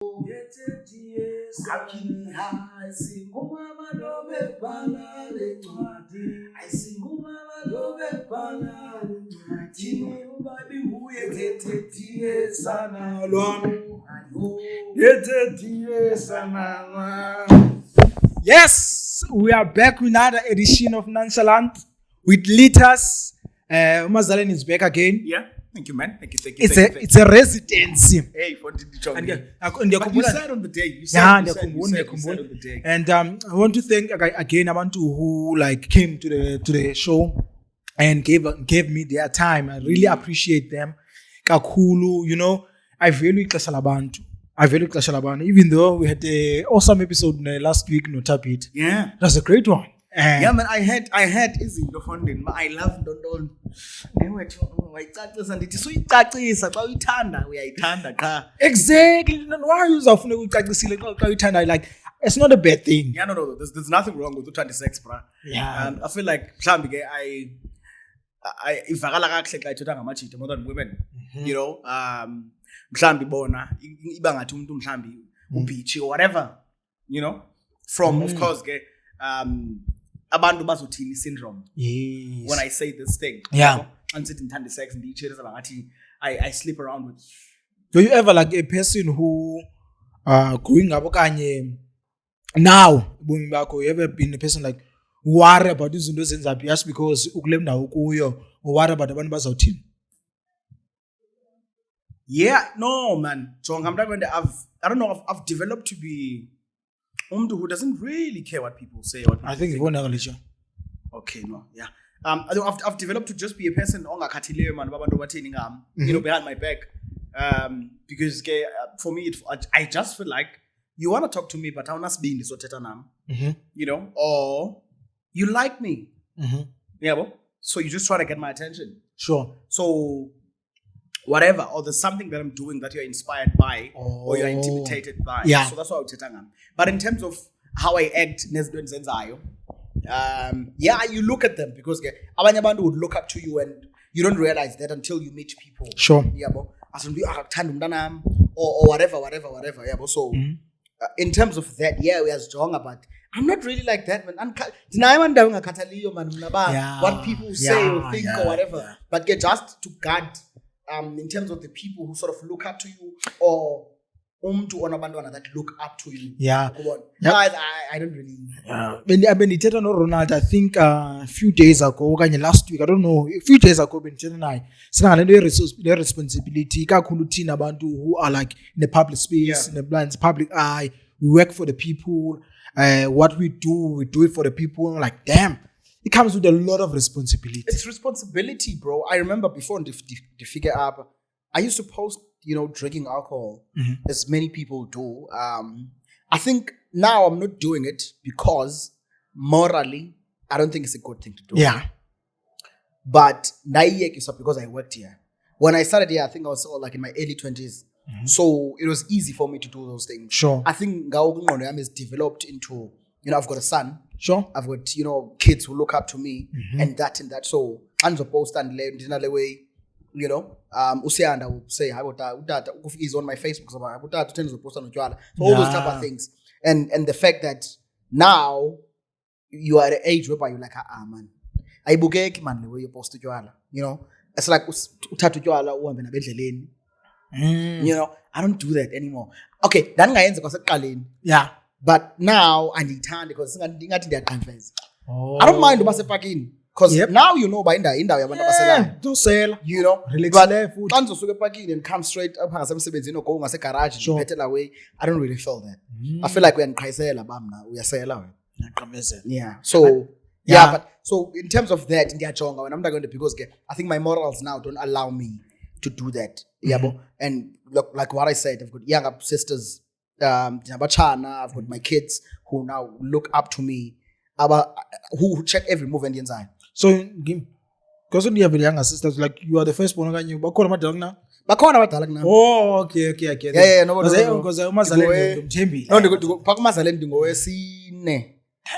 Yes, we are back with another edition of Nonchalant with Lithaaz. Umazaleni is back again. Yeah, thank you, man. Thank you. It's a residency. Hey, for the job. And But you said on the day. You said on the day. And I want to thank again abantu who like came to the show and gave me their time. I really appreciate them. Kakulu, you know, I value ixesha labantu. Even though we had an awesome episode last week, no tapit. Yeah, that's a great one. Yeah, man. I had izinto funding. I love London. Exactly. Why you like? It's not a bad thing. Yeah, no. There's nothing wrong with the sex, bro. Yeah. I feel like I if I more than women, you know. Mhlambi bona iba ngathi umuntu mhlambi ubhichi or whatever, you know, from of course ke abantu bazothini syndrome. Yes. When I say this thing, yeah, ansithi ngithanda sex ndiyichirisa bangathi I sleep around with. Do you ever like a person who growing up okanye now bomi bakho, you ever been a person like worry about izinto ezenza just because ukule ndawo kuyo or worry about abantu bazawuthini? Yeah, no, man. So I'm not going to I've developed to be who doesn't really care what people say. I think you won't have a okay, no, yeah. I've developed to just be a person you know, behind my back. Because for me, I just feel like you want to talk to me, but I want to be in this you know, or you like me. Yeah, well, so you just try to get my attention. Sure. So whatever, or there's something that I'm doing that you're inspired by or you're intimidated by. Yeah. So that's what I would say. But in terms of how I act, yeah, you look at them because abanye abantu would look up to you and you don't realize that until you meet people. Sure. Yeah, or whatever. Yeah, so in terms of that, yeah, we are strong, but I'm not really like that, man. What people say or think or whatever. Yeah. But just to guard in terms of the people who sort of look up to you or that look up to you. Yeah. No, I don't really. When Ronaldo, I think a few days ago, last week, I don't know, a few days ago, their responsibility, abantu who are like in the public space, in the blind public eye. We work for the people. What we do it for the people. Like, damn. It comes with a lot of responsibility. It's responsibility, bro. I remember before the figure up, I used to post, you know, drinking alcohol, as many people do. I think now I'm not doing it because morally, I don't think it's a good thing to do. Yeah. But because I worked here. When I started here, I think I was like in my early 20s. So it was easy for me to do those things. Sure. I think Ngao is developed into, you know, I've got a son. Sure. I've got, you know, kids who look up to me and that. So, hands post and another way, you know, Usianda will say, he's on my Facebook. So, all those type of things. And the fact that now you are at an age where you're like, man, I bugeki man, the way you post to you know, it's like, you know, I don't do that anymore. Okay, then I end up yeah. But now I need time because I don't mind the parking because now you know by don't sell, you know. But once you parking and come straight up, you know, go garage, better away. I don't really feel that. I feel like we're in crisis. We are selling. Yeah. So but so in terms of that, when I'm not going to because I think my morals now don't allow me to do that. Yeah, and look, like what I said, I've got younger sisters. I've got my kids who now look up to me, who check every move and the inside. So, because you have younger sisters, like you are the first one. Oh, okay. Yeah, no. Because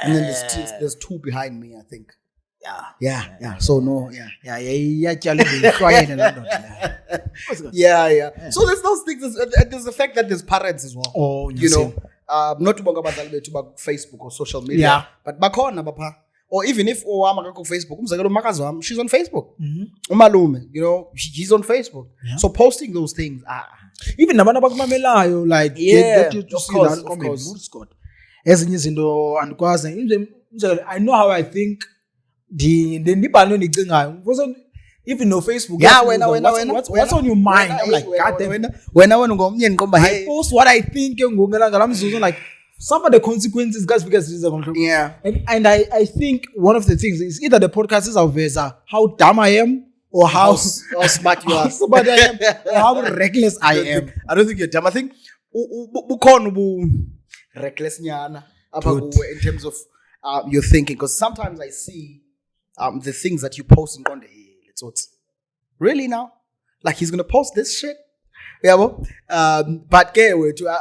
And then there's two behind me, I think. Yeah. So no, yeah. Yeah. So there's those things. There's the fact that there's parents as well. Oh, you know, not to about Facebook or social media, but bakhona bapha. Or even if Facebook, she's on Facebook. Umalume, you know, he's on Facebook. So posting those things, even nabantu abakumamelayo, like get you to see that of course. Ezinye izinto andikwazi. I know how I think. Even no Facebook. What's on your mind? I'm like, God damn. I post what I think. Like, suffer the consequences, guys, because and I think one of the things is either the podcast is our how dumb I am or how smart you are, smart I am, or how reckless I am. I don't think you're dumb. I think reckless nyana in terms of your thinking, because sometimes I see the things that you post in Conde. Really now? Like he's gonna post this shit? Yeah, but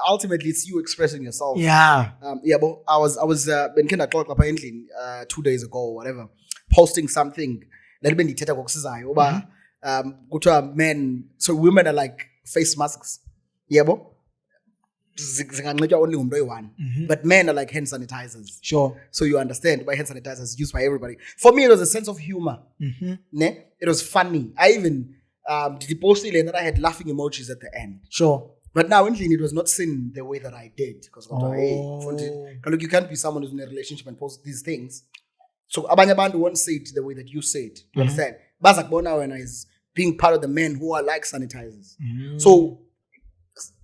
ultimately it's you expressing yourself. Yeah. I was been kind of talk apparently 2 days ago or whatever, posting something. Men, so women are like face masks. Yeah, only one. But men are like hand sanitizers. Sure. So you understand why hand sanitizers used by everybody. For me, it was a sense of humor. It was funny. I even did post it and then I had laughing emojis at the end. Sure. But now, it was not seen the way that I did. Because look, you can't be someone who's in a relationship and post these things. So abanye abantu won't say it the way that you say it. You understand? Bazakbona when is being part of the men who are like sanitizers. So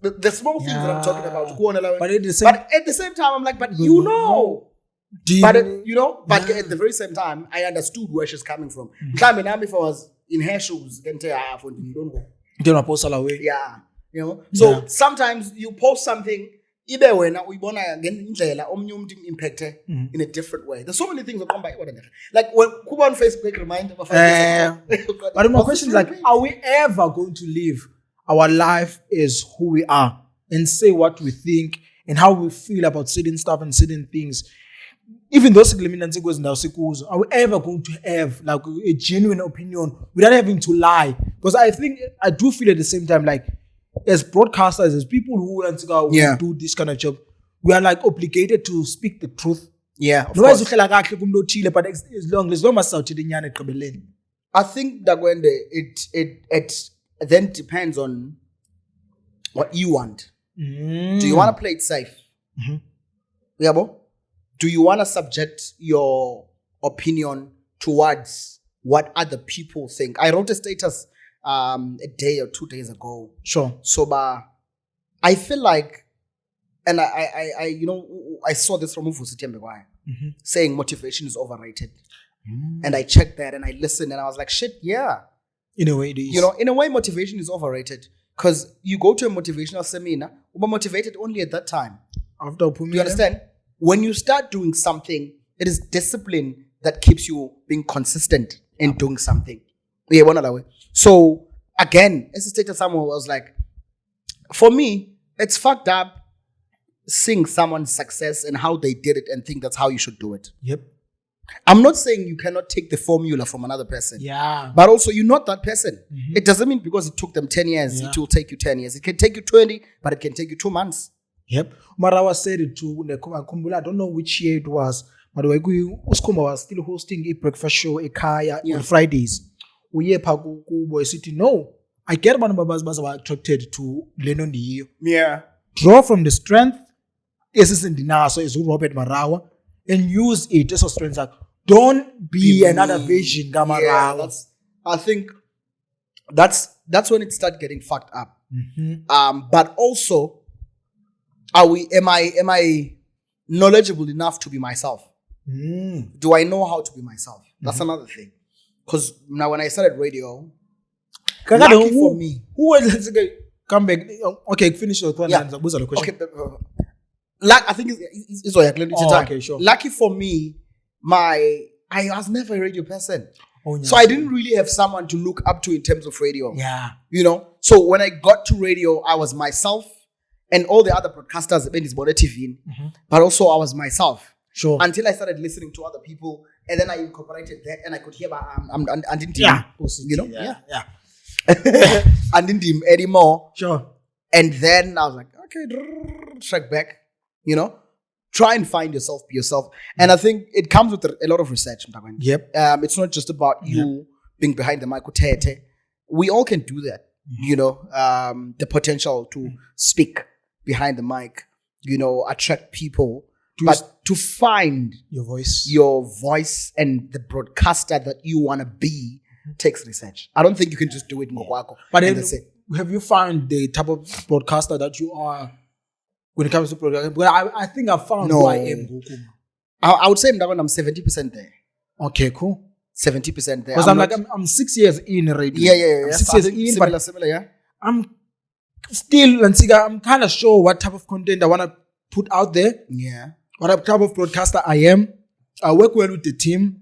the small things that I'm talking about. But at the same time, I'm like, but at the very same time, I understood where she's coming from. If I was in her shoes, then don't post all away. Yeah. You know? So sometimes you post something, either way now we wanna again impacted in a different way. There's so many things that come by. Like when Kuba on Facebook remind of but my question is like, are we ever going to live our life is who we are and say what we think and how we feel about certain stuff and certain things? Even those are we ever going to have like a genuine opinion without having to lie? Because I do feel at the same time, like as broadcasters, as people who do this kind of job, we are like obligated to speak the truth. Yeah, of course. But as long as I think that when it then depends on what you want. Do you want to play it safe? Yeah, do you want to subject your opinion towards what other people think? I wrote a status a day or 2 days ago. Sure. So, I feel like, and I saw this from Uvusi Tembegwayo saying motivation is overrated. And I checked that and I listened and I was like, shit, yeah. In a way, it is. You know, in a way, motivation is overrated because you go to a motivational seminar, you're motivated only at that time. Do you understand? When you start doing something, it is discipline that keeps you being consistent in doing something. Yeah, one other way. So again, as I stated, someone was like, for me, it's fucked up seeing someone's success and how they did it and think that's how you should do it. Yep. I'm not saying you cannot take the formula from another person. Yeah. But also, you're not that person. It doesn't mean because it took them 10 years, it will take you 10 years. It can take you 20, but it can take you 2 months. Yep. Marawa said it too. I don't know which year it was, but Uskumba was still hosting a breakfast show on Fridays. No, I get one of us attracted to Lennon the year. Yeah. Draw from the strength. This is in the NASA is Robert Marawa. And use it as a strength. Like, don't be another version, Gamara. I think that's when it starts getting fucked up. But also, am I knowledgeable enough to be myself? Do I know how to be myself? That's another thing. Because now when I started radio, lucky for me. Who was come back? Okay, finish your question. Okay. I think it's okay, sure. Lucky for me, I was never a radio person. So I didn't really have someone to look up to in terms of radio. Yeah. You know? So when I got to radio, I was myself and all the other broadcasters in this TV. But also I was myself. Sure. Until I started listening to other people And then I incorporated that, and I could hear I didn't I didn't him anymore. Sure. And then I was like, okay, track back, try and find yourself, be yourself. And I think it comes with a lot of research. Yep. It's not just about you being behind the mic. We all can do that. The potential to speak behind the mic, attract people, but to find your voice and the broadcaster that you want to be takes research. I don't think you can just do it ngwako. But have you found the type of broadcaster that you are when it comes to broadcasting? Well, I think I found who I am. I would say I'm 70% there. Okay, cool. 70% there. Because I'm 6 years in already. Yeah. I'm 6 years in, similar, yeah. I'm still, I'm kind of sure what type of content I want to put out there. Yeah. What type of broadcaster I am. I work well with the team.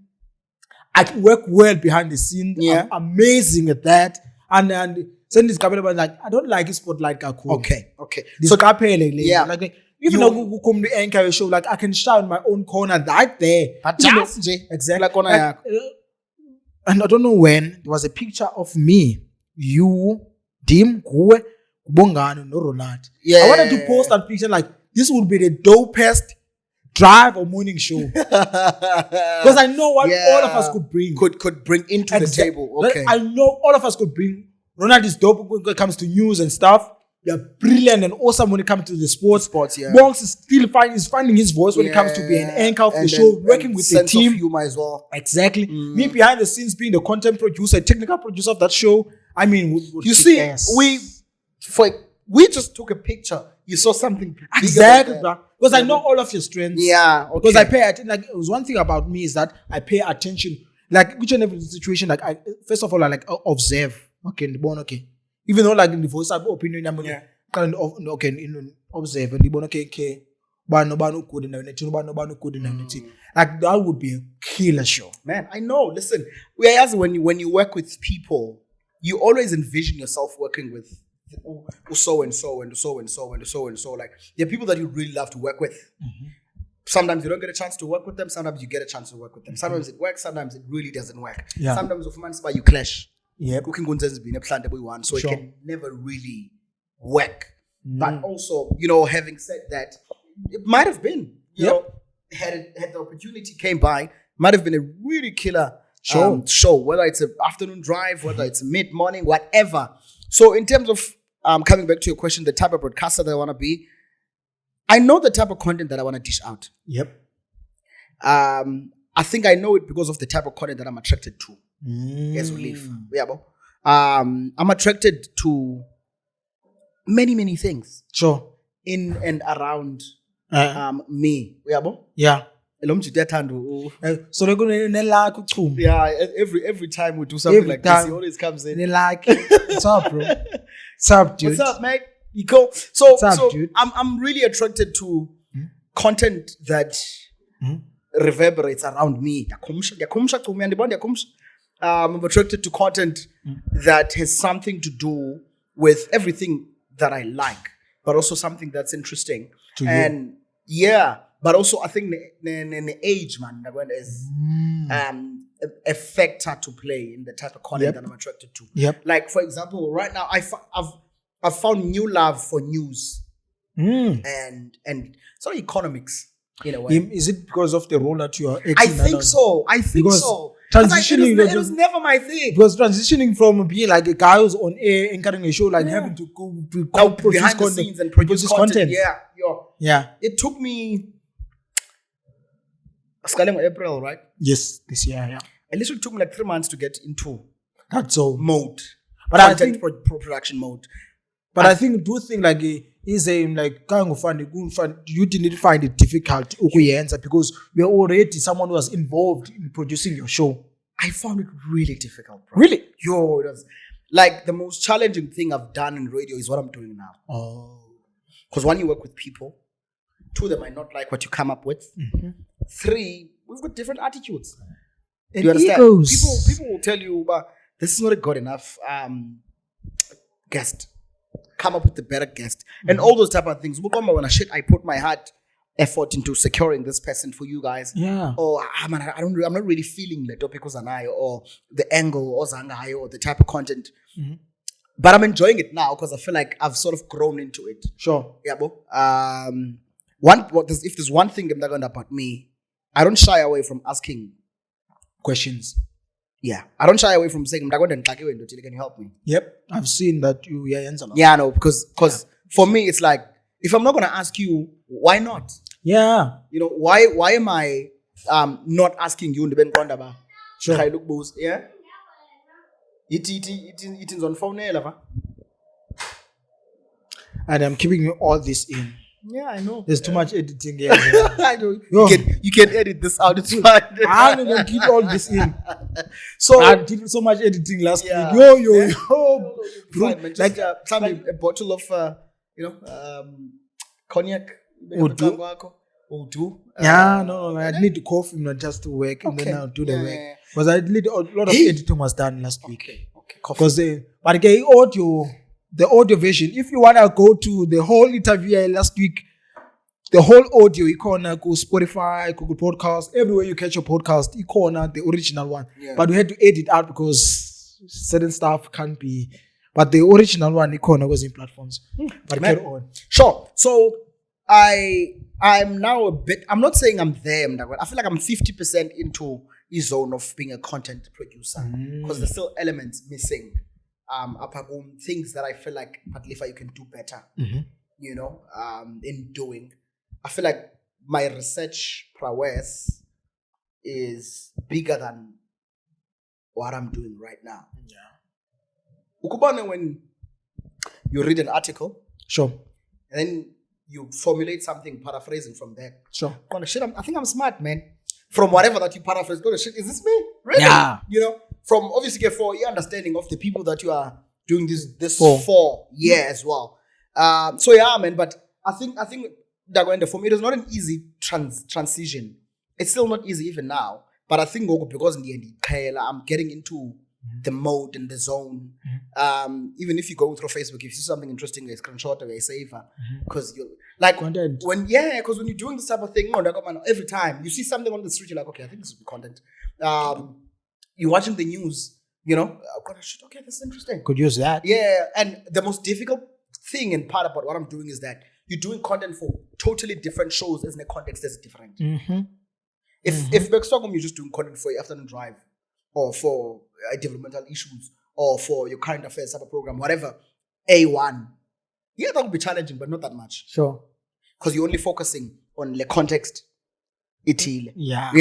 I work well behind the scenes. Yeah. I'm amazing at that. And send this couple about like, I don't like it spotlight. Okay. This so yeah. Like even though you come to anchor a show, like I can shout in my own corner right there. But just exactly. And I don't know when there was a picture of me, you, Dim, Kuwe, Bongano, no Ronald. Yeah. I wanted to post that picture like this would be the dopest drive or morning show. Because I know what all of us could bring. Could bring into the table. Okay. I know all of us could bring. Ronald is dope when it comes to news and stuff. They're brilliant and awesome when it comes to the sports. Yeah. Bonks is still finding his voice when it comes to being an anchor of the show, working with the team. Of humor as well. Exactly. Me behind the scenes being the content producer, technical producer of that show. I mean, you see, we just took a picture. You saw something exactly, bro. Because I know all of your strengths. Yeah. Okay. Because I pay attention. Like, it was one thing about me is that I pay attention. Like which and every situation. Like I first of all I like observe. Okay, the born okay. Even though like in the voice opinion, I'm kind of observe and the born okay. But no good enough. No good enough. Like that would be a killer show. Man, I know. Listen, whereas when you work with people, you always envision yourself working with so and so. Like there are people that you really love to work with. Mm-hmm. Sometimes you don't get a chance to work with them. Sometimes you get a chance to work with them. Sometimes it works. Sometimes it really doesn't work. Yeah. Sometimes you clash. Yeah. So it can never really work. But also, having said that, it might have been, had the opportunity came by, might have been a really killer show, whether it's an afternoon drive, whether it's mid-morning, whatever. So in terms of coming back to your question, the type of broadcaster that I want to be, I know the type of content that I want to dish out. Yep. I think I know it because of the type of content that I'm attracted to. As we live. Yeah, I'm attracted to many things. Sure. In and around me. Yeah. So every time we do something like this, he always comes in. What's up, bro? What's up, dude? What's up, mate? You go. So dude? I'm really attracted to content that reverberates around me. I'm attracted to content that has something to do with everything that I like, but also something that's interesting. To and you. Yeah, but also I think the age, man, is a factor to play in the type of content that I'm attracted to. Yep. Like for example, right now I've found new love for news and sort of economics in a way. Is it because of the role that you are acting? I think so. Transitioning, it was never my thing. Because transitioning from being like a guy who's on air anchoring a show, like having to go produce behind the scenes and produce content. Yeah. It took me April, right? Yes, this year. Yeah. At least it took me like 3 months to get into that mode. But I think production mode. But I think like is a like you didn't find it difficult because you're already someone who was involved in producing your show. I found it really difficult, bro. Really? It was like the most challenging thing I've done in radio is what I'm doing now. Oh. Because one, you work with people. 2, they might not like what you come up with. 3, we've got different attitudes. Do you understand? Egos. People will tell you, but this is not a good enough guest. Come up with a better guest. And all those type of things. When I put my heart effort into securing this person for you guys. Yeah. Or I'm not really feeling the topic or the angle or zangayo or the type of content. Mm-hmm. But I'm enjoying it now because I feel like I've sort of grown into it. Sure. Yeah, bro. If there's one thing about me, I don't shy away from asking questions. Yeah, I don't shy away from saying, "Can you help me?" Yep, I've seen that you. Yeah, no, because for me it's like, if I'm not gonna ask you, why not? Yeah, why am I not asking you? Sure. Yeah. It's on phone. And I'm keeping all this in. Yeah, I know. There's too much editing here. I know. You can edit this out. It's fine. I'm gonna keep all this in. So I did so much editing last week. Yo. Bro, like a bottle of cognac. No. I need to coffee not just to work and then I'll do the work. Because I did a lot of editing was done last week. Okay. Because but again, the audio version, if you wanna go to the whole interview last week, the whole audio, you can go Spotify, Google Podcast, everywhere you catch your podcast, you can the original one. Yeah. But we had to edit out because certain stuff can't be. But the original one, you can was in platforms. But carry on. Sure. So I'm now a bit. I'm not saying I'm there. I feel like I'm 50% into the zone of being a content producer because there's still elements missing. Things that I feel like at Lifa you can do better. In doing. I feel like my research prowess is bigger than what I'm doing right now. Yeah. Ukubane, when you read an article, sure, and then you formulate something paraphrasing from there. Sure. I think I'm smart, man. From whatever that you paraphrase, is this me? Really? Yeah. From obviously get for your understanding of the people that you are doing this for as well. So yeah, man. But I think that for me it was not an easy transition. It's still not easy even now. But I think because in the end, I'm getting into the mode and the zone. Even if you go through Facebook, if you see something interesting, a screenshot or a saver, because you like content. Because when you're doing this type of thing, every time you see something on the street, you're like, okay, I think this will be content. You're watching the news, okay, this is interesting. Could use that. Yeah, and the most difficult thing and part about what I'm doing is that you're doing content for totally different shows as in the context that's different. If back Stockholm, you're just doing content for your afternoon drive or for developmental issues or for your current affairs type of program, whatever, A1, that would be challenging, but not that much. Sure. Because you're only focusing on the context. Yeah.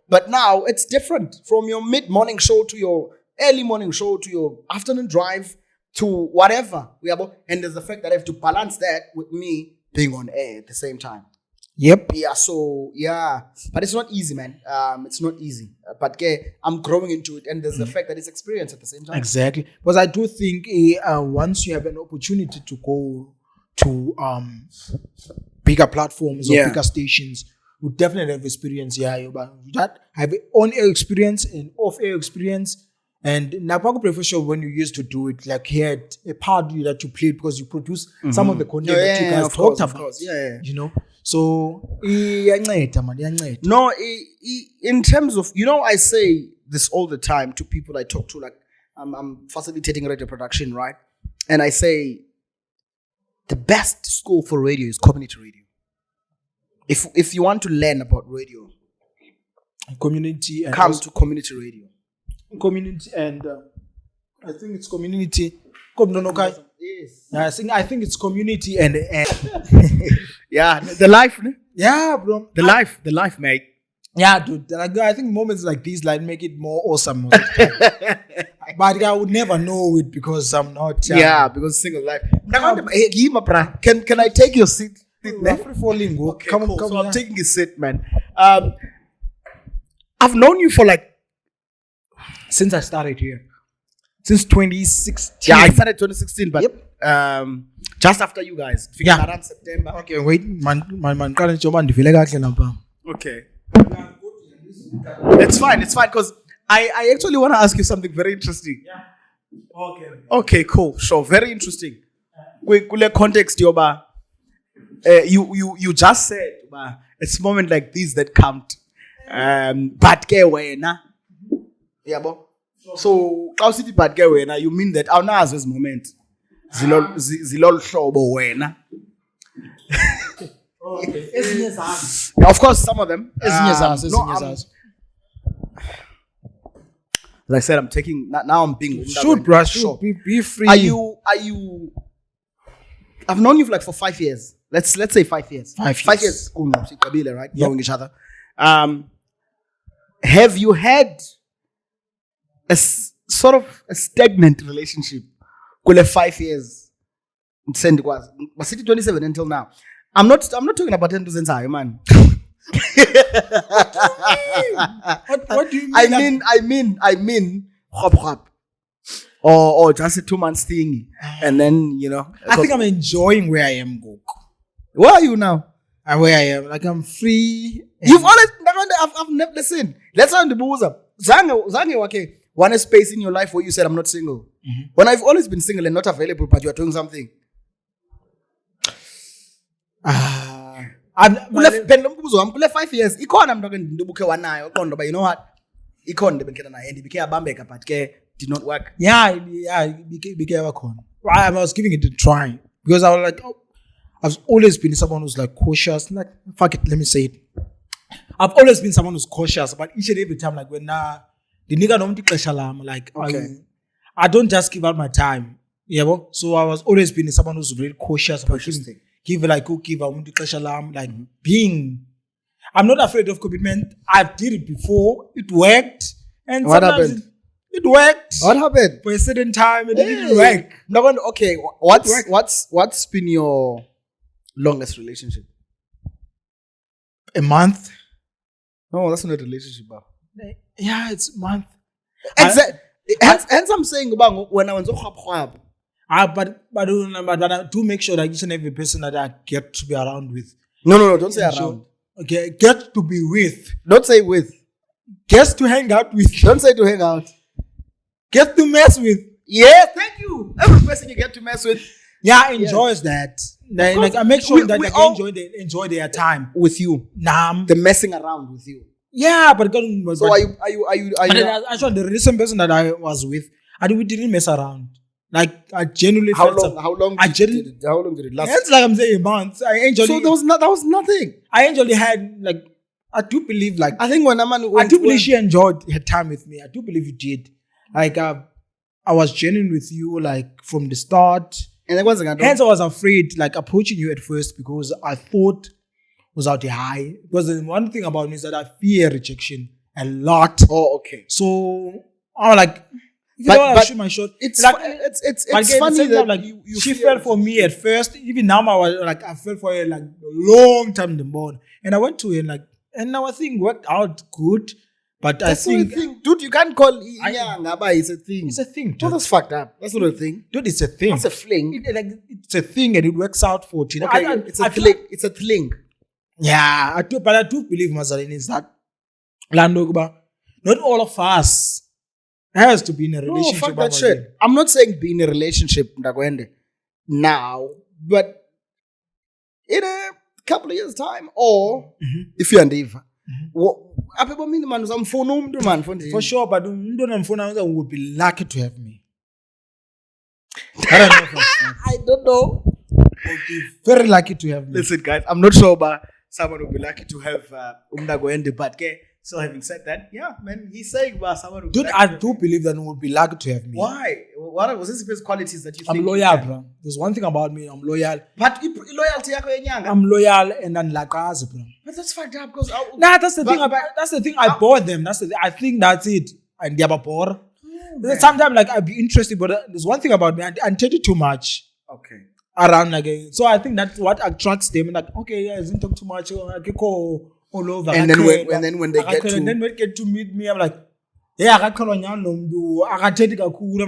But now it's different from your mid-morning show to your early morning show to your afternoon drive to whatever. And there's the fact that I have to balance that with me being on air at the same time. Yep. Yeah, so, yeah. But it's not easy, man. It's not easy. But I'm growing into it. And there's the fact that it's experience at the same time. Exactly. Because I do think once you have an opportunity to go to bigger platforms or bigger stations, you definitely have experience. Yeah, but that have on-air experience and off-air experience. And Napago Professional, when you used to do it, like he had a part that you played because you produce some of the content that you guys talked about. Yeah. So, no, in terms of, I say this all the time to people I talk to, like I'm facilitating radio production, right? And I say the best school for radio is community radio. If you want to learn about radio, community and come to community radio. Community and I think it's community. Yes. I think it's community and yeah, the life. Yeah, bro. The life, mate. Yeah, dude. I think moments like these like make it more awesome. But I would never know it because I'm not. Because single life. Can I take your seat? Okay, come on. So I'm taking a seat, man. I've known you for since I started here. Since 2016. Yeah, I started 2016, but just after you guys. Around September. Okay, wait. Okay. It's fine, because I actually want to ask you something very interesting. Yeah. Okay, cool. Sure, very interesting. Kule context yoba you just said it's moment like these that count. But ke wena. Yabo. So, how city but ke wena, you mean that awunazo ezi moment. Zilolu hlobo wena. Okay. Of course, some of them. As I said, I'm taking now. I'm being shoot, bruh. Shoot. Be free. Are you? I've known you for 5 years. Let's say 5 years. 5 years. Oh no, Kabila, right? Yep. Knowing each other. Have you had a sort of a stagnant relationship? 5 years. Send was 27 until now. I'm not talking about 10% man. What do you mean? I mean hop. Or just a 2 months thing. And then, I think I'm enjoying where I am, Gok. Where are you now? Where I am. Like I'm free. You've always I've never listened. Let's on the boozer. Zange okay. One space in your life where you said I'm not single. Mm-hmm. When I've always been single and not available, but you are doing something. I'm 5 years. I'm not going to book one eye. But you know what? But did not work. Yeah, I was giving it a try because I was like, I've always been someone who's like cautious. Like, fuck it, let me say it. I've always been someone who's cautious, but each and every time, like when the nigga don't take shalam, like okay. I don't just give out my time. Yeah, well, so I was always been someone who's really cautious about give like I want to shalam, like being. I'm not afraid of commitment. I did it before. It worked, and what happened? It worked. What happened? For a certain time, it didn't work. Okay, what's been your longest relationship? A month. No, that's not a relationship, bro. Yeah, it's a month. Hence I'm saying about when I was so but I do make sure that each and every person that I get to be around with. No, don't say around. Okay, get to be with. Don't say with. Get to hang out with. Don't say to hang out. Get to mess with. Yeah, thank you. Every person you get to mess with. Yeah, enjoys that. Like I make sure that they enjoy their time with you. The messing around with you. Yeah, but so are you? Actually, the recent person that I was with, we didn't mess around. Like I genuinely. How long did it last? It's like I'm saying a month. So that was nothing. I actually had like I do believe like I think I do believe she enjoyed her time with me. I do believe you did. Like I was genuine with you like from the start. And it wasn't. Hence, I was afraid, like approaching you at first because I thought was out the high. Because the one thing about me is that I fear rejection a lot. Oh, okay. So I was like, I shoot my shot. It's like, it's funny that like she fell for me at first. Even now, I fell for her like a long time in the morning. And I went to her and our thing worked out good. But that's I think, not a thing. Dude, you can't call it's a thing. It's a thing, dude. No, that's fucked up. That's not a thing. Dude, it's a thing. That's a fling. It's a thing and it works out for you. Okay, it's a fling. It's a fling. Yeah, I do believe, Mazalini, is that not all of us has to be in a relationship. No, fuck that shit. I'm not saying be in a relationship now, but in a couple of years' time, or if you're and Eva. For sure, but would be lucky to have me. I don't know. Would be very lucky to have me. Listen, guys, I'm not sure, but someone would be lucky to have Umdagoende. But so having said that, yeah, man, he's saying someone would be lucky. I do believe that would be lucky to have me. Why? What was his best qualities that you think? I'm loyal, bro. There's one thing about me, I'm loyal. But loyalty, I'm loyal and unlakazi, bro. But that's fucked up because that's the thing. I bore them. I think that's it. And they are bored. Sometimes like I'd be interested, but there's one thing about me. I tell you too much. Okay. Around so I think that's what attracts them. Like okay, yeah, isn't talk too much. I can go all over. And then when they get to meet me, I'm like, yeah, I I'm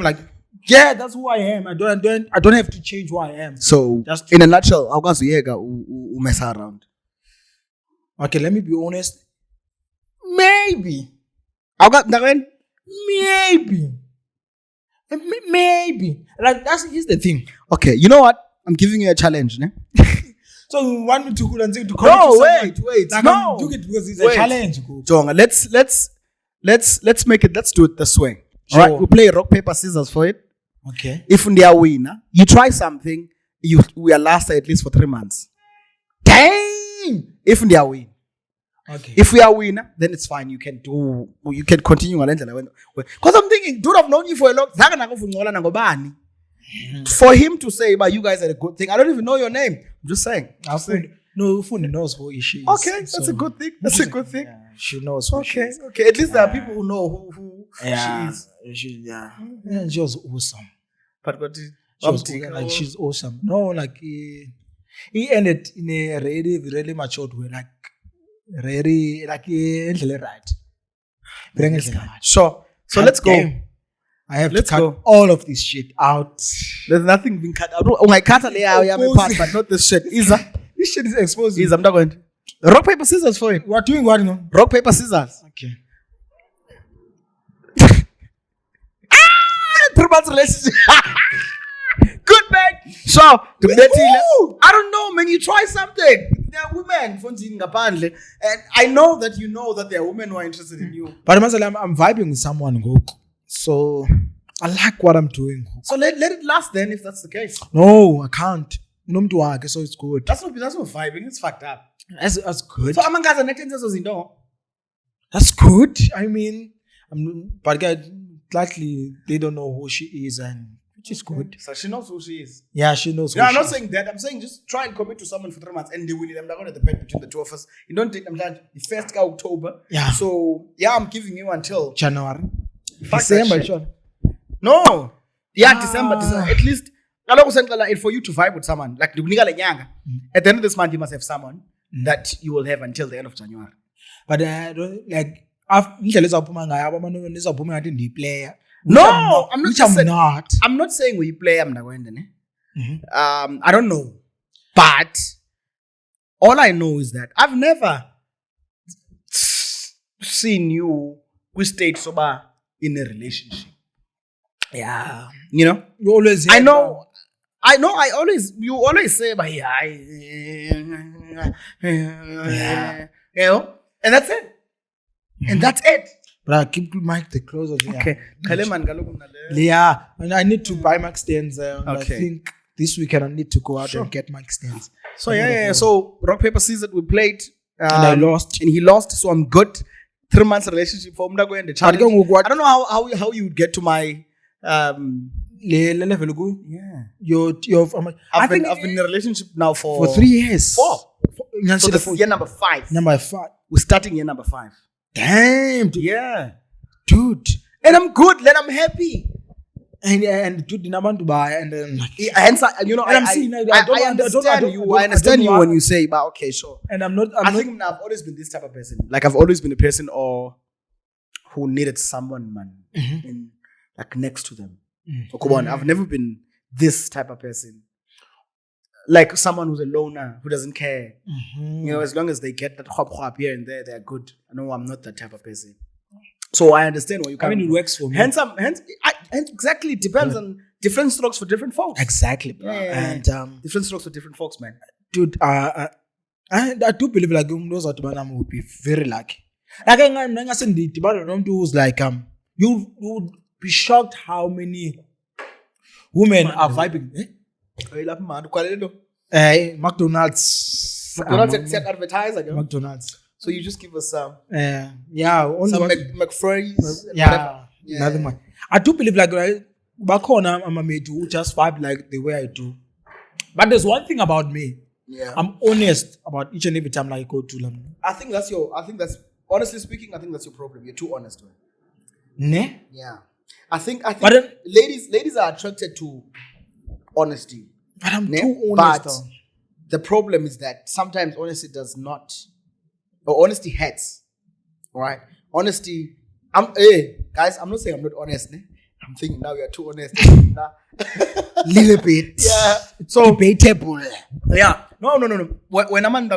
like, yeah, that's who I am. I don't have to change who I am. So just in a nutshell, how can you mess around? Okay, let me be honest. Maybe. Maybe. Like here's the thing. Okay, you know what? I'm giving you a challenge, ne? So you want me to go and to No, wait. Like, No. I'm doing it because it's a challenge. Jonga, let's make it. Let's do it this way. Sure. All right, we play rock paper scissors for it. Okay. If they are winner, you try something. We are last at least for 3 months. Damn. If they are win. Okay. If we are winner, then it's fine. You can continue. Because I'm thinking, dude, I've known you for a long time. For him to say, but you guys are a good thing. I don't even know your name. I'm just saying. No, Fundi knows who she is. Okay, that's a good thing. That's a good thing. Yeah, she knows who she is. Okay. At least there are people who know who she is. Yeah, she was awesome. But what she's awesome. No, like he ended in a really, really matured way. Like really, like right. Sure. So let's go. I have to cut all of this shit out. There's nothing being cut out. Oh, my cut part, but not this shit. This shit is exposed. I'm not going to. Rock, paper, scissors for it. We're doing what? No? Rock, paper, scissors. Okay. 3 months relationship. Good, man. So, I don't know, man. You try something. There are women, and I know that you know that there are women who are interested in you. But I'm vibing with someone, so I like what I'm doing. So let it last then, if that's the case. No, I can't. So it's good. That's not vibing. It's fucked up. That's good. So guys are not. That's good. I mean, but likely they don't know who she is, and which is good. So she knows who she is. Yeah, she knows. I'm not saying that. I'm saying just try and commit to someone for 3 months, and they will. I'm not going to depend between the two of us. You don't take them down the first October. Yeah. So I'm giving you until January. December. No. Yeah, December. At least. For you to vibe with someone, like at the end of this month, you must have someone that you will have until the end of January. But like after player. No, I'm not. I'm not saying we play. I'm not going to. I don't know, but all I know is that I've never seen you with state sober in a relationship. Yeah, you know, you always. You always say, but yeah, you know, and that's it. And that's it. But I keep mic the closer. Okay. Yeah, and I need to buy mic stands. Okay. I think this weekend I need to go out and get mic stands. So So rock paper scissors we played, and I lost, and he lost. So I'm good. 3 months relationship for Mdago and the challenge. I don't know how you would get to my level. Yeah. I've been in a relationship now for 3 years. 4. So this is year number 5. We're starting year number 5. Damn, dude. Yeah, dude. And I'm good. Then I'm happy. And dude, the to buy and then hence you know, I understand you. I understand you when you say, but okay, sure. And I've always been this type of person. Like I've always been a person who needed someone, man, in, like next to them. So come on, I've never been this type of person. Like someone who's a loner, who doesn't care. You know, as long as they get that hop here and there, they're good. I know I'm not that type of person. So I understand where you come from. it works for me. Hence, exactly. It depends on different strokes for different folks. Exactly, bro. Yeah. And different strokes for different folks, man. Dude, I do believe like those Ottoman would be very lucky. Like I said, the Tibetan was like you would be shocked how many women are vibing. McDonald's. McDonald's. So you just give us some. Only some McFlurries. Nothing much. I do believe like back home I'm a mate who just vibe like the way I do. But there's one thing about me. Yeah. I'm honest about each and every time I go to them. Honestly speaking, I think that's your problem. You're too honest, man. Ne? Yeah. I think but then, ladies are attracted to honesty. But I'm too honest. But the problem is that sometimes honesty does not, or honesty hurts. All right? Honesty, guys, I'm not saying I'm not honest. Ne? I'm thinking now you're too honest. Little bit. Yeah. So debatable. Yeah. No. When I'm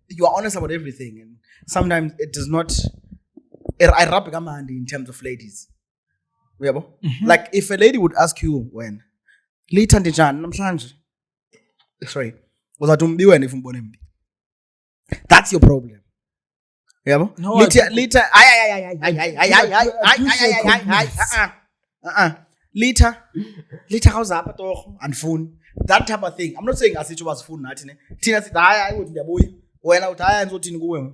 you are honest about everything, and sometimes it does not. I rap in terms of ladies. Like if a lady would ask you when, sorry, Uzawuthi umbiwe if umbone mbi. That's your problem. Yabo? Litha Litha howuzapha torho andifuni. That type of thing. I'm not saying asitsho bazifuni nathi ne. Thina sithi hayi uthi ndiyabuya. Wena uthi hayi ngizothini kuwe.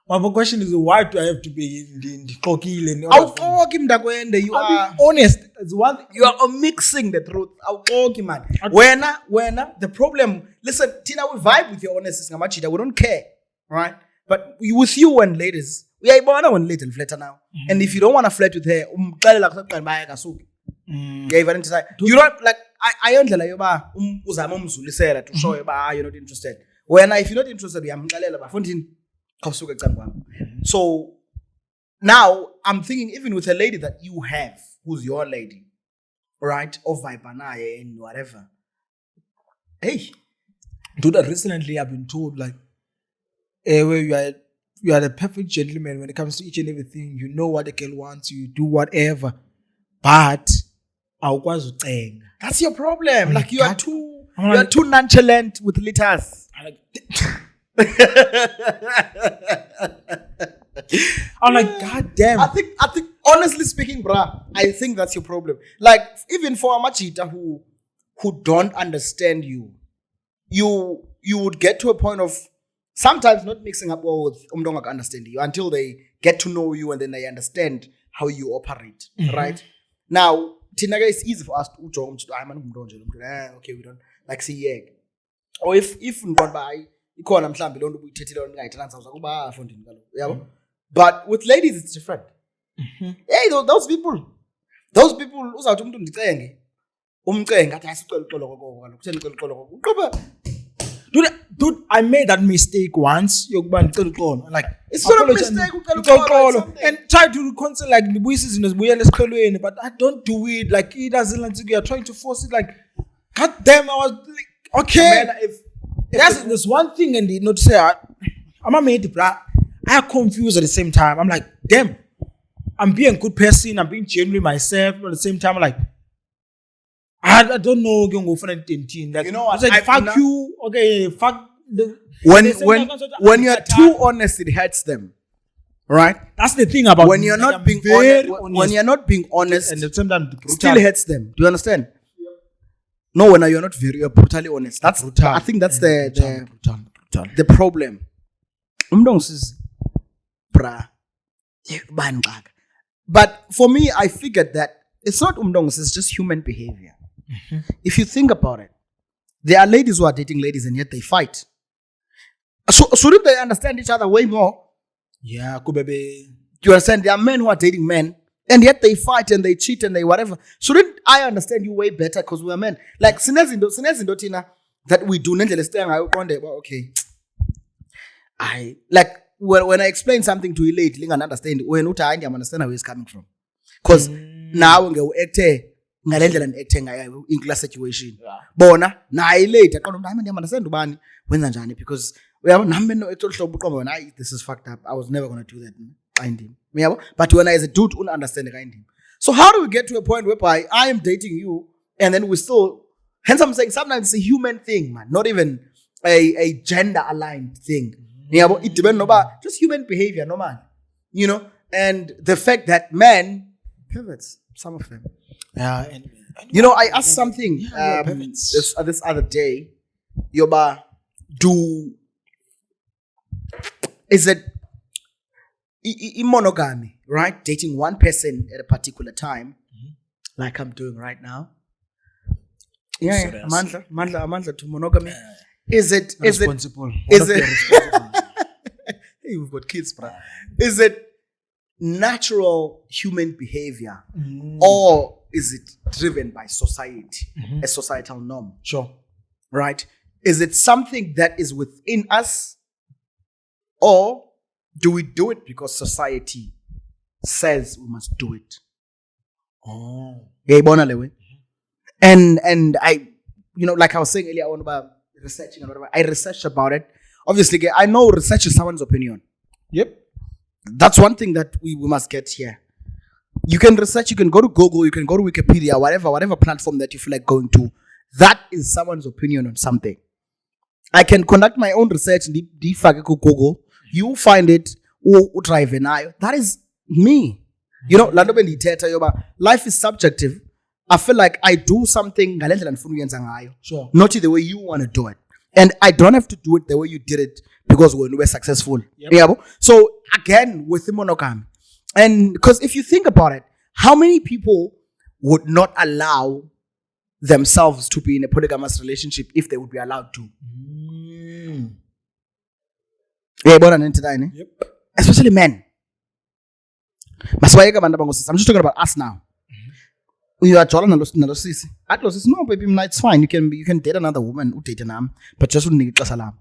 My question is, why do I have to be ndixokile? Awuxoki mntakwende, you are honest. It's one thing. You are mixing the truth. Awuxoki man. Wena the problem, listen, Tina, we vibe with your honesty ngamajita. We don't care, right? But with you and ladies, uyayibona when lady flatter now. And if you don't want to flirt with her, umxelela kusaqala baya kasuki. You don't like ayondlela yoba uzama umzulisela to show yoba you're not interested. When if you're not interested, uyamxelela bafundini. So now I'm thinking, even with a lady that you have, who's your lady, right? Or Vipanaye and whatever. Hey, dude, recently I've been told like, where you are the perfect gentleman when it comes to each and everything. You know what the girl wants, you do whatever, but that's your problem. Like you are too nonchalant with Lithaaz. I'm like, God damn. I think honestly speaking, bruh, I think that's your problem. Like, even for a machita who don't understand you would get to a point of sometimes not mixing up well with umdonga understanding you until they get to know you and then they understand how you operate. Right? Now, Tinaga is easy for us to okay, we don't like see yeah. Or if by ikhona mhlambi lonto ubuyithethile lona ngayithanda uzakuba afundini kaloku yabo. But with ladies it's different. Hey, those people uzawuthi umuntu ndicenge umcenge athi asicela uxolo kokho kaloku kutheni ucela uxolo kokho uqoba. Dude, I made that mistake once yokuba ndicela uxolo, like it's not a mistake ucela uxolo and try to reconcile, like ndibuyisa izinto zibuyele esiqhelweni, but I don't do it like it doesn't, like you are trying to force it, like god damn, I was like, okay, man, if there's one thing and they not say I'm a mate, bro. I am confused at the same time. I'm like, damn, I'm being a good person, I'm being genuine myself, but at the same time, I'm like, I don't know, like, you know what? Like, fuck you, okay, fuck the. When you're too honest, it hurts them, right? That's the thing about when you're not being honest. When you're not being honest, and at the same time, it still hurts them. Do you understand? Yep. No, when you're not you're brutally honest. That's brutal. I think that's brutal. The problem. But for me, I figured that it's not it's just human behavior. If you think about it, there are ladies who are dating ladies and yet they fight. So shouldn't they understand each other way more? Yeah, baby. Do you understand? There are men who are dating men and yet they fight and they cheat and they whatever. Shouldn't I understand you way better because we are men? Like sinezindo tina that we do okay. I like when I explain something to you late, you can understand when you understand where he's coming from. Because now when you act in class situation. Bona na late understand because this is fucked up. I was never gonna do that behind him. But when I as a dude don't understand behind him. So how do we get to a point whereby I am dating you and then we still, hence I'm saying sometimes it's a human thing, man, not even a gender aligned thing. It depends on just human behavior, no man. You know, and the fact that men pivots, some of them. Yeah, and you know, I asked something this other day. Yoba, is it monogamy, right? Dating one person at a particular time, like I'm doing right now. Yeah, Amandla to monogamy. Is it responsible? Hey, we've got kids, bro. Is it natural human behavior, or is it driven by society, a societal norm? Sure. Right? Is it something that is within us, or do we do it because society says we must do it? Oh. And I, you know, like I was saying earlier on about researching and whatever, I researched about it. Obviously, I know research is someone's opinion. Yep. That's one thing that we must get here. You can research, you can go to Google, you can go to Wikipedia, whatever platform that you feel like going to. That is someone's opinion on something. I can conduct my own research ndifake ku Google. You find it drive nayo. That is me. You know, lando bendithetha yoba life is subjective. I feel like I do something ngalendlela ndifuna uyenza ngayo. Sure. Not the way you want to do it. And I don't have to do it the way you did it because when we were successful. Yep. Yeah. So again, with the monogamy. And because if you think about it, how many people would not allow themselves to be in a polygamous relationship if they would be allowed to? Yep. Especially men. I'm just talking about us now. You are Jola Nalosisi. Atlos, no, baby, it's fine. You can date another woman who date an but just wouldn't need salam.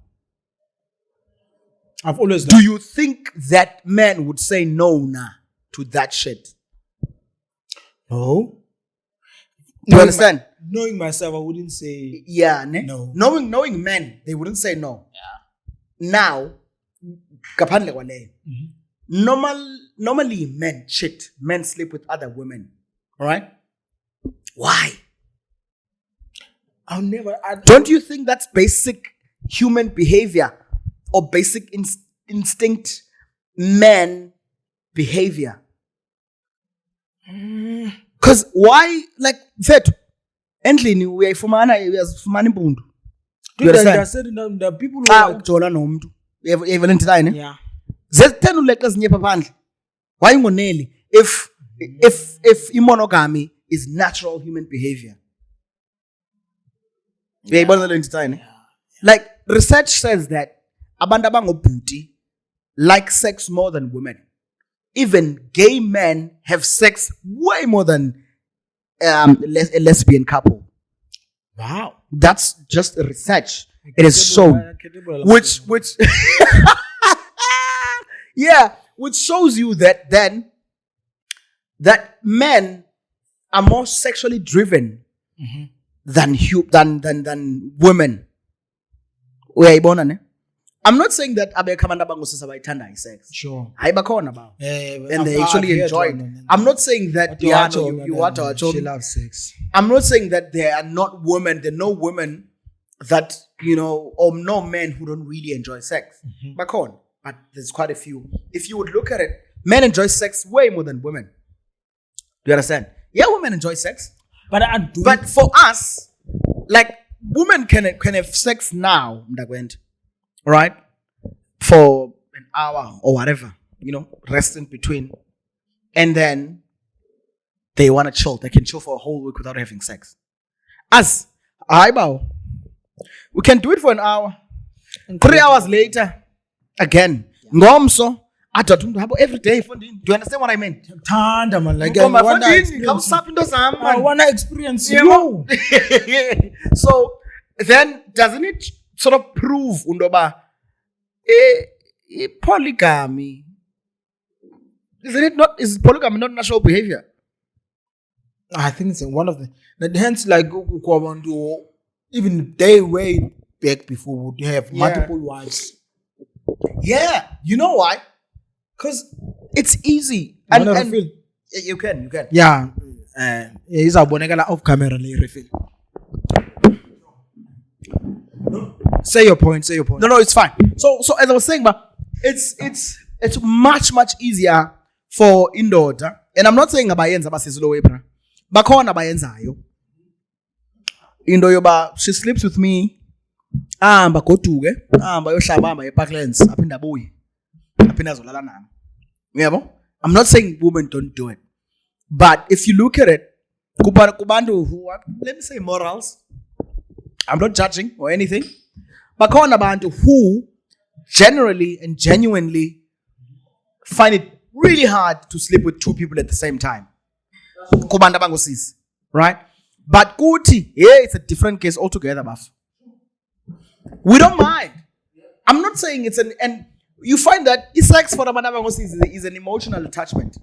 I've always Do you think that men would say no to that shit? No. You understand? Knowing myself, I wouldn't say no. Knowing men, they wouldn't say no. Yeah. Now, normally men cheat. Men sleep with other women. All right? Why? Don't you think that's basic human behavior or basic instinct man behavior? Because why, like, Fetu, endlini uyayifumana impundu. You understand? The people who like Jola nomntu. Evalentina, yeah. Zetenu letters nye papandle. Why ngoneli? If monogamy is natural human behavior. Yeah. Like research says that abantu abangobhuti like sex more than women. Even gay men have sex way more than a lesbian couple. Wow. That's just research. It is shown. Which yeah, which shows you that then that men are more sexually driven than women. I'm not saying that abekamanda bangosisa bayithanda sex. Sure. Hayibakhona ba. And they actually enjoy it. I'm not saying that she loves sex. I'm not saying that there are not women, there are no women that, you know, or no men who don't really enjoy sex. Bakhona. But there's quite a few. If you would look at it, men enjoy sex way more than women. Do you understand? Yeah, women enjoy sex. But for us, like, women can have sex now, right? For an hour or whatever, you know, rest in between. And then they want to chill. They can chill for a whole week without having sex. Us, we can do it for an hour. 3 hours later, again. Ngomso. Every day. Do you understand what I mean? Tanda man, like I want to experience you. So then, doesn't it sort of prove undoba polygamy? Is polygamy not natural behavior? I think it's one of the hence like even they way back before would have multiple wives. Yeah, you know why? Because it's easy. And you can. Yeah. Is a bonegala off camera refill. Say your point. No, it's fine. So as I was saying, but it's much easier for indoda. And I'm not saying abayenza basizilo webra. Bakhona abayenzayo. Indo yoba she sleeps with me. Amba goduke, amba yohlaba amba eParklands, aphinda abuye. Aphinda azolala nami. Yebo? I'm not saying women don't do it. But if you look at it, kubantu who are, let me say morals. I'm not judging or anything. But khona abantu who generally and genuinely find it really hard to sleep with two people at the same time. Kubantu abangosisi, right? But kuti, it's a different case altogether, buff. We don't mind. I'm not saying it's and you find that sex for abantu abangosisi is an emotional attachment.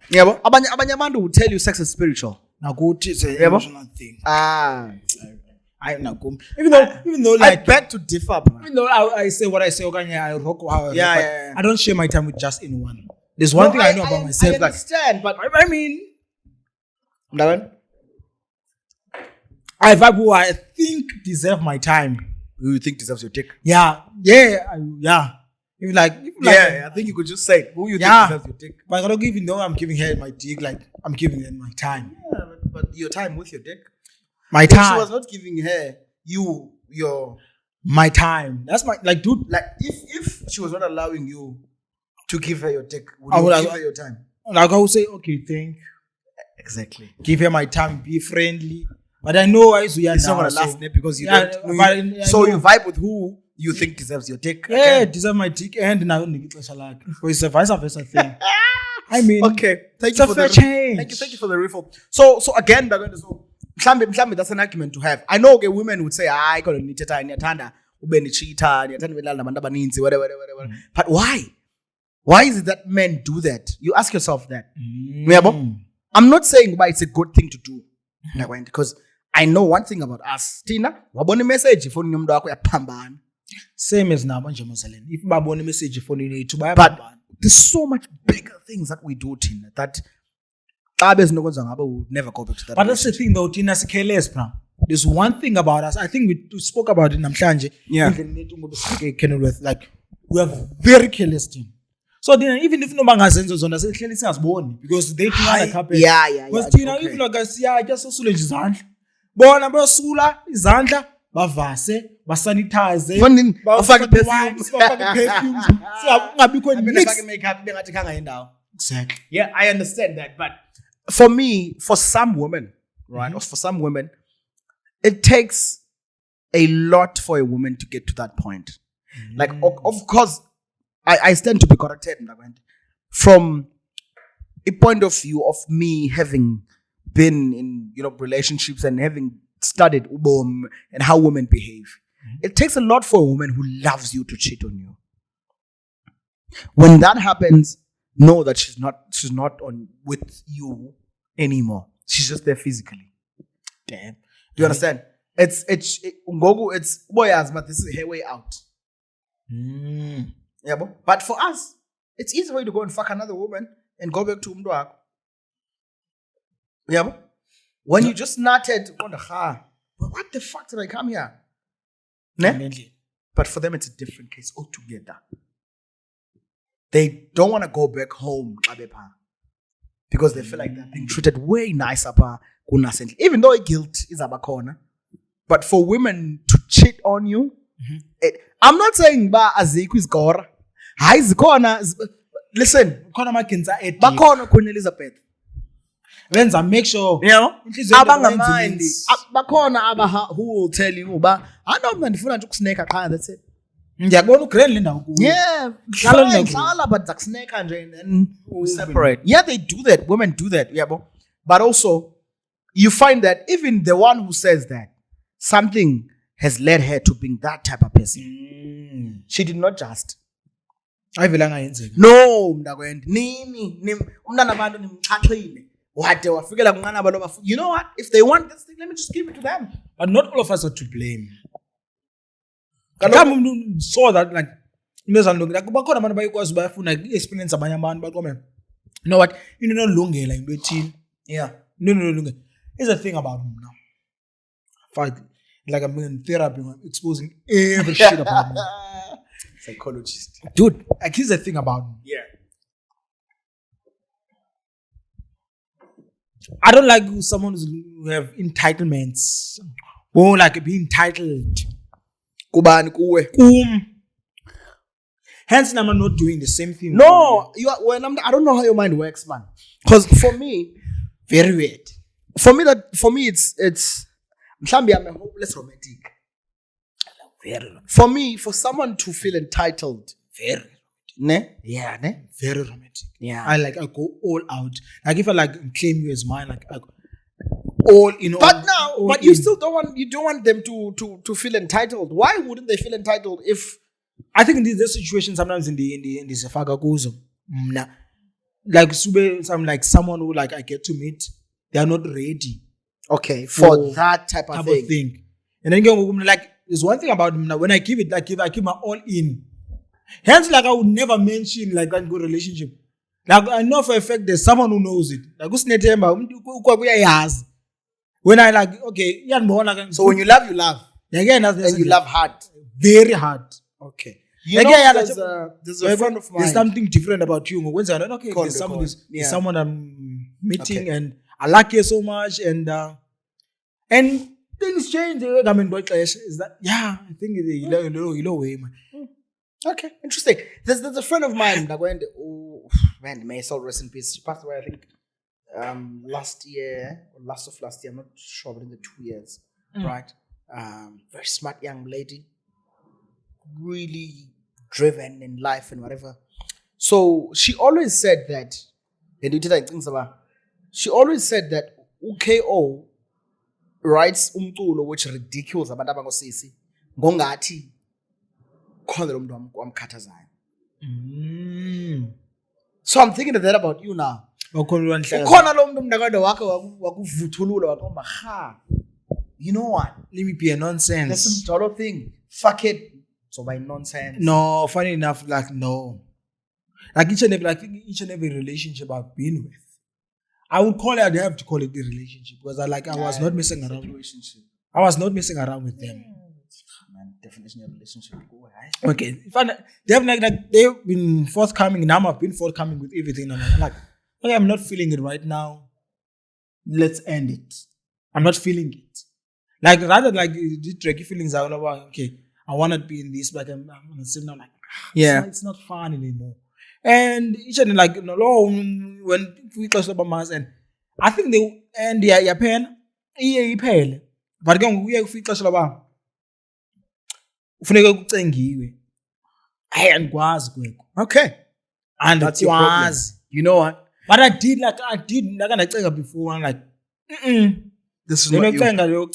Yeah, but abanye abantu will tell you sex is spiritual. Nakuthi it's an emotional thing. Even though like I beg to differ. Even though I say what I say, I rock how I rock, I don't share my time with just anyone. There's one thing I know about myself. I understand, but I mean, I vibe who I think deserve my time who you think deserves your dick. Yeah. If I think you could just say who you think deserves your dick. But I don't even know I'm giving her my dick, like I'm giving her my time. Yeah, but your time with your dick. My If time. she was not giving her My time. That's my dude. like if she was not allowing you to give her your dick, would I you would- give her your time? Like I would say, okay, thank. Exactly. Give her my time, be friendly. But I know It's not gonna last because you don't. So you vibe with who you think deserves your dick. Yeah, deserve my dick and now it's a vice versa thing. I mean, Okay. Thank it's you a for fair the change. Thank you for the refill. So again, mhlambe that's an argument to have. I know women would say, I got niyatanda ube nicheater, niyatanda ubelala nabantu abaninzi, whatever. But why? Why is it that men do that? You ask yourself that. I'm not saying why it's a good thing to do. Because I know one thing about us. Tina, wabona message phone yomuntu wakho yaphambana. Same as now, Jerusalem. If babona message phone you to buy, But there's so much bigger things that we do, Tina, that would never go back to that. But that's the thing though, Tina is careless, bro. There's one thing about us. I think we spoke about it in Namhlanje. Yeah. Like we are very careless team. So then, even if no bangazenzo zona sehleli singaziboni because they think other couple. Yeah. Because Tina, if like I see, I just sosule izandla. Bona bayosula izandla, bavase, basanitize, bafake perfumes, singabikho mix. makeup bengathi khanga indawo. Exactly. Yeah, I understand that. But for me, for some women, right, or for some women, it takes a lot for a woman to get to that point. Like, of course, I stand to be corrected from a point of view of me having been in relationships and having studied ubom and how women behave. It takes a lot for a woman who loves you to cheat on you. When that happens, know that she's not on with you anymore. She's just there physically. Damn. Do you understand? It's boyas, but this is her way out. Yeah, but for us, it's easy for you to go and fuck another woman and go back to umntu wakho. Yeah, when you just nutted, what the fuck did I come here? Ne? But for them, it's a different case altogether. They don't want to go back home because they feel like they're being treated way nicer. Even though guilt is abakhona, but for women to cheat on you, I'm not saying ba azikho izigora. Hayi zikhona. Listen, bakhona Queen Elizabeth. Wenza make sure abangamandi bakhona who will tell you uba mna ndifuna nje ukusneka qha, that's it. Ngiyabona ugrand le ndawo kuyo. Yeah, hlala but zakusneka nje and then we separate. Yeah, they do that. Women do that. Yeah, but also you find that even the one who says that something has led her to being that type of person. She did not just. Ayivelanga yenzeka. No, mntakwenda. Nini umntana abantu nimchachile. Wade wafikela kunqanaba loba. You know what? If they want this thing, let me just give it to them. But not all of us are to blame. Kaloku saw that like bakhona abantu bayikwazi bayafuna experience abanye abantu baqome. You know what? Into nolungela into ethini. Yeah. No. Here's the thing about him now. Fight. Like I'm in therapy, I'm exposing every shit about me. Psychologist. Dude, like here's the thing about him. Yeah. I don't like someone who have entitlements. Or like be entitled. Kubani kuwe. Hence, I'm not doing the same thing. No, I don't know how your mind works, man. Because for me, very weird. For me, it's. I'm a hopeless romantic. Very. For me, for someone to feel entitled, very. Ne? Yeah, ne? Very romantic. Yeah. I go all out. Like if I claim you as mine, like all in all. But you still don't want them to feel entitled. Why wouldn't they feel entitled if? I think in this situation sometimes in the Sefaka Kuzo, like someone who like I get to meet, they are not ready. Okay, for that type of thing. And then like there's one thing about him now. When I give it, like I give my all in. Hence, like I would never mention like that good relationship. Like I know for a fact there's someone who knows it. Like when I like okay, so when you love, you love. Again, and you love hard. Very hard. Okay. There's a friend of mine. There's something different about you. Okay, there's someone I'm meeting and I like you so much and things change. Is that I think you know way, man. Okay, interesting. There's a friend of mine that went. Oh man, may his soul rest in peace. She passed away, I think, last year or last of last year. I'm not sure, but in the 2 years, right? Very smart young lady, really driven in life and whatever. So she always said that, she always said that UKO writes umculo which ridiculous abantu abangosisi ngongathi khona lo muntu wamkhathazayo. So I'm thinking of that about you now. Ukhona lo muntu mntakade wakhe wakuvuthulula wakomba ha. You know what? Let me be a nonsense. That's some dollar thing. Fuck it. So by nonsense. No, funny enough, no. Like each and every relationship I've been with, I would call it. I'd have to call it the relationship because I was not messing around. Relationship. I was not messing around with them. Man, definition of relationship. Okay, they've been forthcoming. Now I've been forthcoming with everything. And I'm like, okay, I'm not feeling it right now. Let's end it. I'm not feeling it. Like rather like the tricky feelings are all about. Okay, I want to be in this, but I'm gonna sit down like, it's not fun anymore. And each and like when we close up mass and I think they end their pen iphele but ke nguye ufika ixesha laba ufuneka kucengiwe andikwazi kwekho. Okay, and that's your problem. You know what, but I did ndacenga before. I'm like this is not you.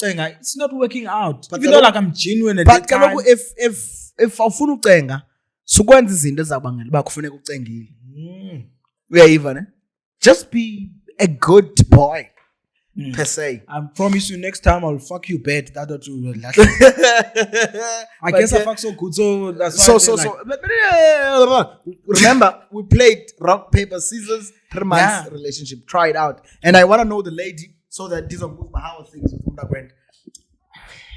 It's not working out, but even though like I'm genuine. But if awufuna ucenga sukwenza izinto ezabangela uba kufuneka ucengile. Uyayiva ne? Just be a good boy per se. I promise you next time I'll fuck you bad. That or two. I guess I fuck so good, so that's why. But remember we played rock paper scissors 3 months relationship. Try it out, and I want to know the lady so that these are how things went.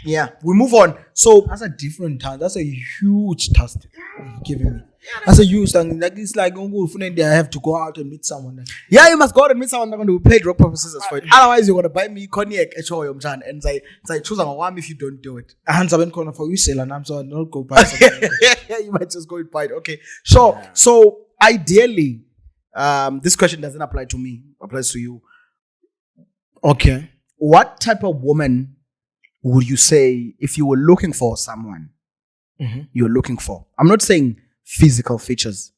Yeah, we move on. So that's a different task. That's a huge task you're giving me. That's a huge thing. Like it's like I have to go out and meet someone. Yeah, you must go out and meet someone. We played rock paper scissors for it. Otherwise, you're gonna buy me cognac and say choose a one if you don't do it. Hands up in corner for you sell and I'm so I don't go buy something. Yeah, you might just go and buy it. Okay, sure. Yeah. So ideally, this question doesn't apply to me. It applies to you. Okay. What type of woman would you say if you were looking for someone you're looking for? I'm not saying physical features.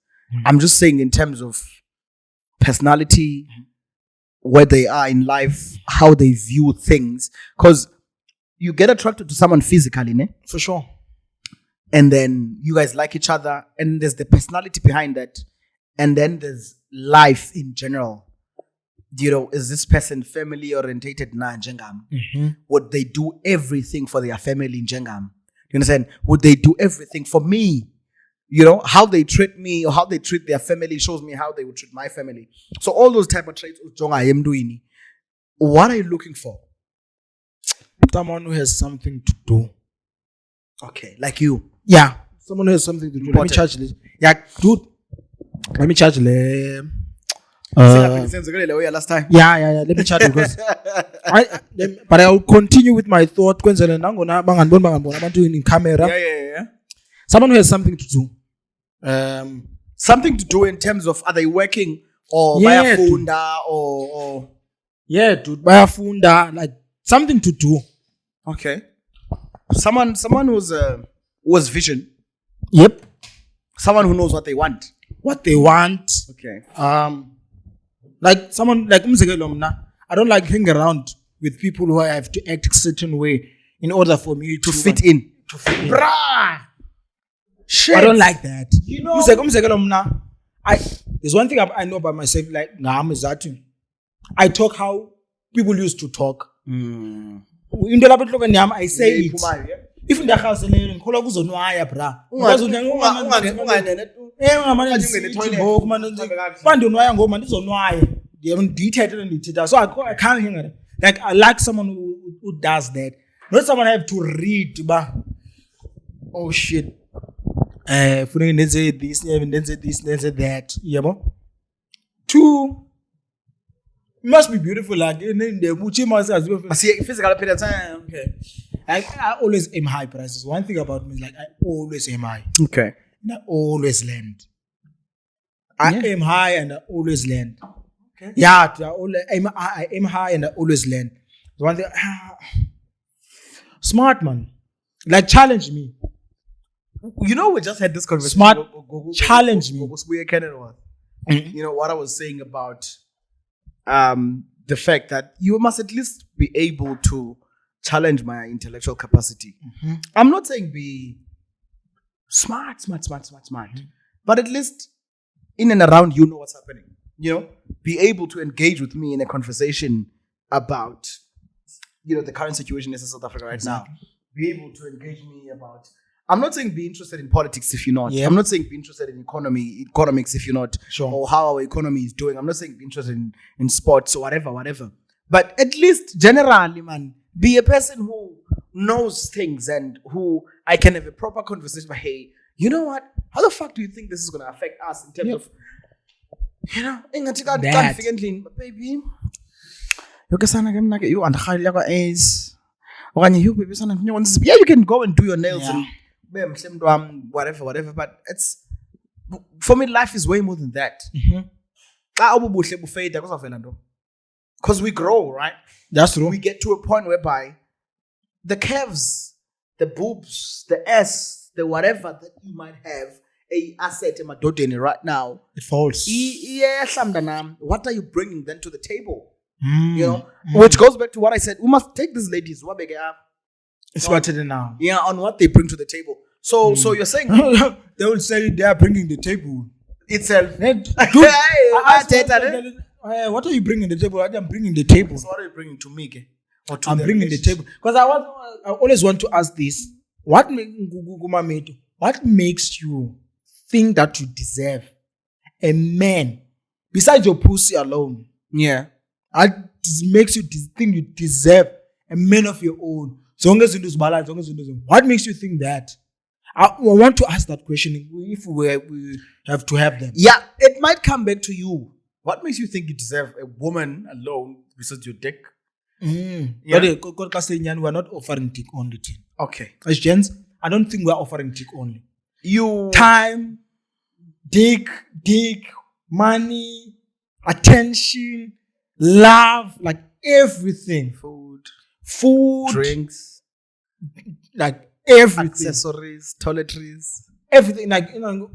I'm just saying in terms of personality, where they are in life, how they view things. Because you get attracted to someone physically, ne? For sure. And then you guys like each other, and there's the personality behind that. And then there's life in general. You know, is this person family orientated na njengam? Would they do everything for their family in njengam? You understand? Would they do everything for me? You know, how they treat me or how they treat their family shows me how they would treat my family. So all those type of traits, what are you looking for? Someone who has something to do. Okay, like you. Yeah, someone who has something to do. Let me charge this. Yeah, dude. Let me charge the. Last time. Yeah. Let me chat because but I will continue with my thought. In camera. Yeah. Someone who has something to do. Something to do in terms of are they working or bayafunda or yeah, dude, bayafunda, like something to do. Okay. Someone who's vision. Yep. Someone who knows what they want. Okay. Like someone like I don't like hanging around with people who I have to act a certain way in order for me to fit in. Bruh. Shit. I don't like that. You know, there's one thing I know about myself, like I talk how people used to talk. I say it. If in the house so I can't hang it. Like I like someone who does that. Not someone I have to read, but oh shit. Then say this, then say this, then say that. Yeah, two. It must be beautiful, like in the Muchi must as well. I see physical period of time. Okay. I always aim high prices. One thing about me is like I always aim high. Okay. And I always land. I aim high and I always land. Okay. Yeah, I aim high and I always land. One thing, smart man, like challenge me. You know, we just had this conversation. Smart, challenge me. You know what I was saying about the fact that you must at least be able to challenge my intellectual capacity. Mm-hmm. I'm not saying be smart, but at least in and around you know what's happening. You know, be able to engage with me in a conversation about, you know, the current situation in South Africa right now. Be able to engage me about. I'm not saying be interested in politics if you're not. Yeah. I'm not saying be interested in economics if you're not. Sure. Or how our economy is doing. I'm not saying be interested in sports or whatever. But at least generally, man, be a person who knows things and who I can have a proper conversation about, hey, you know what? How the fuck do you think this is going to affect us in terms of, you know, baby. You and yeah, you can go and do your nails and whatever, but it's for me, life is way more than that. Because we grow, right? That's true. We get to a point whereby the curves, the boobs, the S, the whatever that you might have a asset in Madodeni right now, It falls. what are you bringing then to the table? You know, which goes back to what I said. We must take these ladies. It's what it is now. Yeah, on what they bring to the table. So you're saying they will say they are bringing the table itself. What are you bringing to the table? I'm bringing the table. So what are you bringing to me? Or to I'm bringing the table because I always want to ask this: what makes you think that you deserve a man besides your pussy alone? Yeah. What makes you think you deserve a man of your own? What makes you think that? I want to ask that question if we have to have them. Yeah, it might come back to you. What makes you think you deserve a woman alone besides your dick? Yeah. But we're not offering dick only. Okay. As gents, I don't think we're offering dick only. You time, dick, money, attention, love, like everything. Food, drinks, like everything. Accessories, toiletries. Everything, like, you know,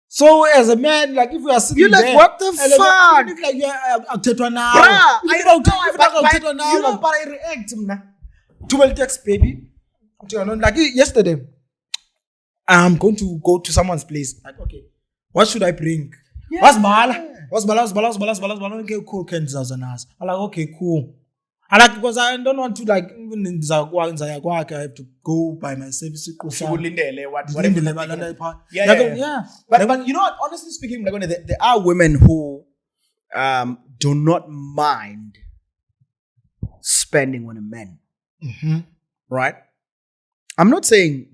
so as a man, like if we are sitting you're like, there, what the fuck? Like I'll take one now. But I react to my text, baby. Like yesterday, I'm going to go to someone's place. Like, okay, what should I bring? Yeah. What's bala? Okay, cool. I'm like, okay, cool. I like because I don't want to like even in Zayagwaka, I have to go by myself. Yeah. But you know what? Honestly speaking, there are women who do not mind spending on a man. Mm-hmm. Right? I'm not saying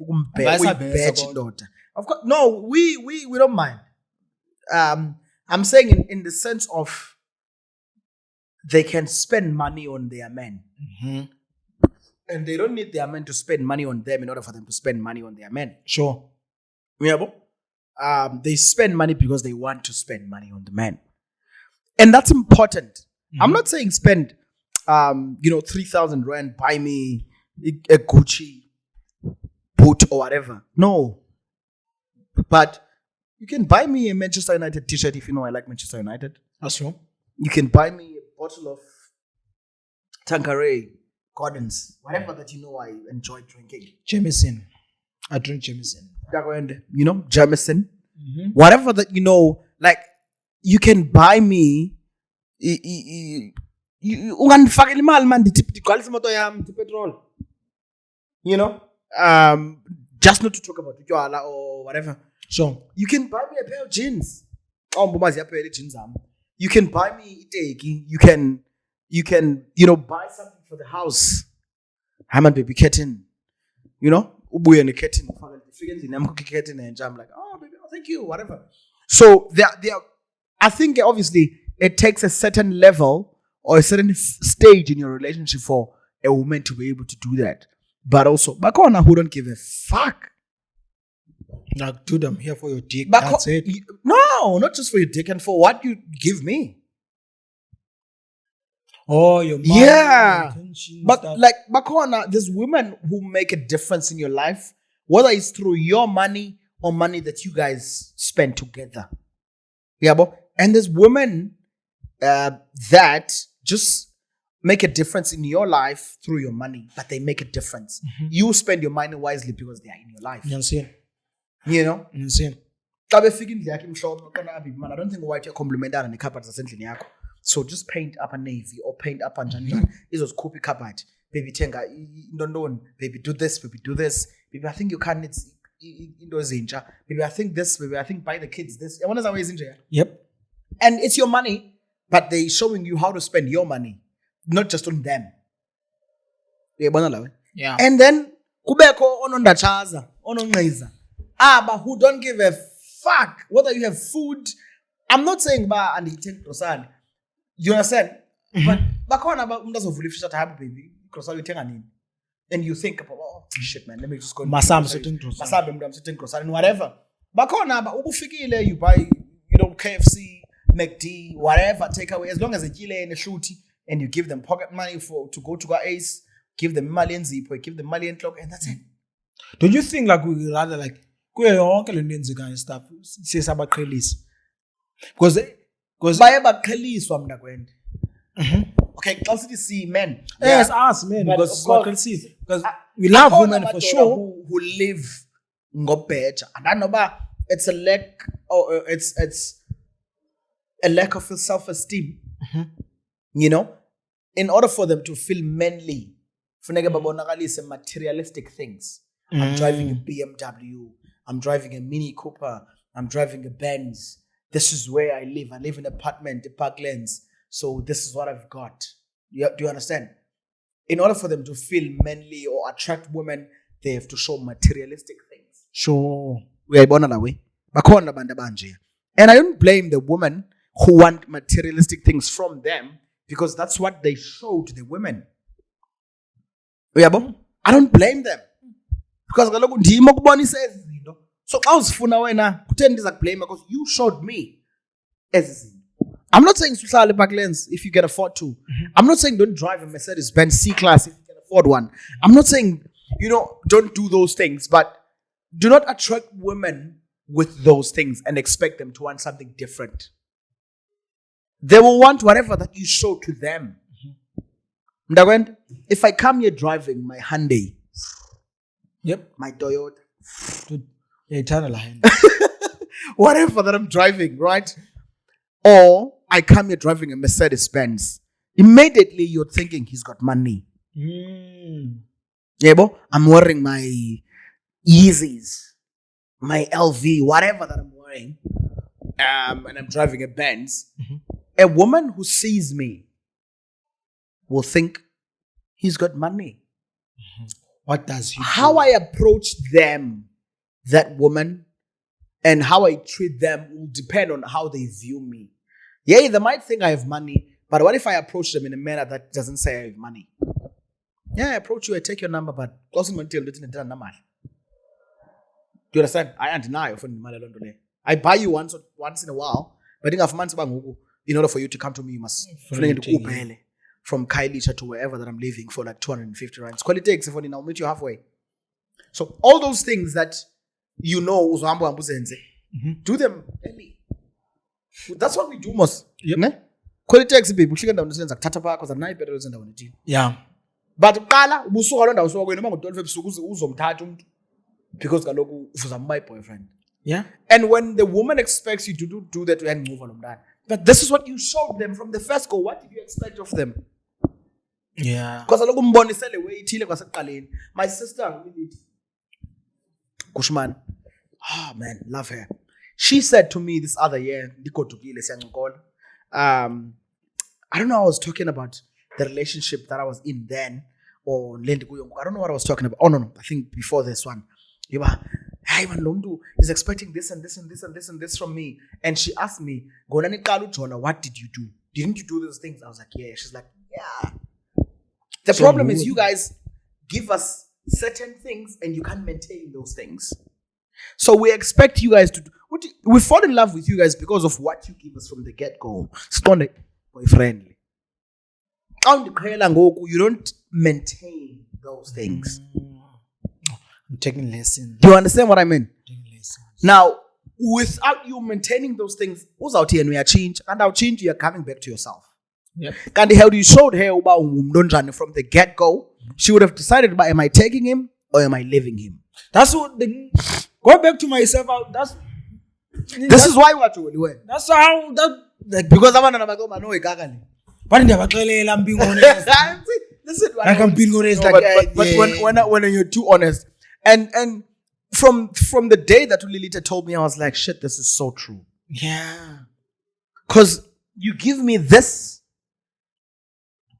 of course, no, we don't mind. I'm saying in the sense of they can spend money on their men. Mm-hmm. And they don't need their men to spend money on them in order for them to spend money on their men. Sure. They spend money because they want to spend money on the man. And that's important. Mm-hmm. I'm not saying spend 3,000 rand, buy me a Gucci boot or whatever. No. But you can buy me a Manchester United t-shirt if you know I like Manchester United. That's true. You can buy me a bottle of Tanqueray, Gordon's, whatever that you know I enjoy drinking. Jameson. I drink Jameson. You know, Jameson. Mm-hmm. Whatever that you know, like, you can buy me. You know, just not to talk about it or whatever. Sure. You can buy me a pair of jeans. you can buy me iteki, you can buy something for the house. Haman baby kitten, ubuye ne kitten. I'm like, oh baby, thank you, whatever. So there. I think obviously it takes a certain level or a certain stage in your relationship for a woman to be able to do that. But also, Bakona who don't give a fuck. Like, dude, I'm here for your dick. That's it. No, not just for your dick and for what you give me. Oh, your money. Yeah. But stuff. like, Bakona, there's women who make a difference in your life, whether it's through your money or money that you guys spend together. Yeah, but and there's women that just make a difference in your life through your money, but they make a difference. Mm-hmm. You spend your money wisely because they are in your life. You know? I don't think white compliment and the so just paint up a navy or paint up a janjan. This was copy cupboard. Baby tenga, baby do this, baby do this. Baby, I think you can it's baby, I think this, baby, I think buy the kids this. Yep. And it's your money, but they showing you how to spend your money, not just on them. Yeah. And then kubeko onondachaza, onongeza. But who don't give a fuck whether you have food. I'm not saying ba and eating croissant. You understand? But bakona ba umntu azovulifisha tahabu baby. Croissant uthenga nini? And you think about, oh shit man, let me just go. Masambe sitting croissant and whatever. Bakona ba ubufikile you buy KFC, McD, whatever, take away, as long as a kile and a shooty, and you give them pocket money to go to Ace, give them million zip, give them million clock, and that's it. Don't you think like we would rather like kuyo yonke le nto kind of stuff sesabaqhelisa because bayabaqheliswa mna kwende. Okay, xa sithi si men. Yes, us men, because we love women for sure who live ngobheja. And I know ba it's a lack or it's a lack of self-esteem. In order for them to feel manly, funeka babonakalise materialistic things. I'm driving a BMW, I'm driving a Mini Cooper, I'm driving a Benz. This is where I live. I live in an apartment, the Parklands. So this is what I've got. Do you understand? In order for them to feel manly or attract women, they have to show materialistic things. Sure. We are born that way. And I don't blame the women who want materialistic things from them because that's what they show to the women. I don't blame them. Because so I was wena kuthen ndizakublame because you showed me as I'm not saying suhlale Parklands if you can afford to. I'm not saying don't drive a Mercedes-Benz C-Class if you can afford one. I'm not saying don't do those things, but do not attract women with those things and expect them to want something different. They will want whatever that you show to them. If I come here driving my Hyundai, my Toyota, whatever that I'm driving, right? Or I come here driving a Mercedes-Benz, immediately you're thinking he's got money. I'm wearing my Yeezys, my LV, whatever that I'm wearing, and I'm driving a Benz. A woman who sees me will think he's got money. What does he How I approach them, that woman, and how I treat them will depend on how they view me. Yeah, they might think I have money, but what if I approach them in a manner that doesn't say I have money? Yeah, I approach you, I take your number, but do you understand? I deny I buy you once in a while, but in order for you to come to me, you must from Kailicha to wherever that I'm living for like 250 rands. Quality takes if I'll meet you halfway. So all those things that do them early. That's what we do most. Quality takes people yeah. But because my boyfriend. Yeah. And when the woman expects you to do that, and move on that. But this is what you showed them from the first go. What did you expect of them? Yeah. Because my sister, GushMan, man, love her. She said to me this other year, I don't know. I was talking about the relationship that I was in then, or I don't know what I was talking about. Oh no, I think before this one, you were, hey man, Londu is expecting this and this and this and this and this from me, and she asked me, what did you do? Didn't you do those things? I was like, yeah. She's like, yeah. The problem is you guys give us certain things and you can't maintain those things. So we expect you guys to do. We fall in love with you guys because of what you give us from the get-go. Stone boyfriendly. You don't maintain those things. I'm taking lessons. Do you understand what I mean? Now, without you maintaining those things, who's out here and we are changed, and I'll change, you're coming back to yourself. Yep. And how you showed her about from the get-go, she would have decided, am I taking him or am I leaving him? That's what go back to myself out. This is why what you were. That's how that because I'm not going to know. But I'm being honest. Listen, I'm being honest. But when you're too honest, and from the day that Lilita told me, I was like, shit, this is so true. Yeah, because you give me this,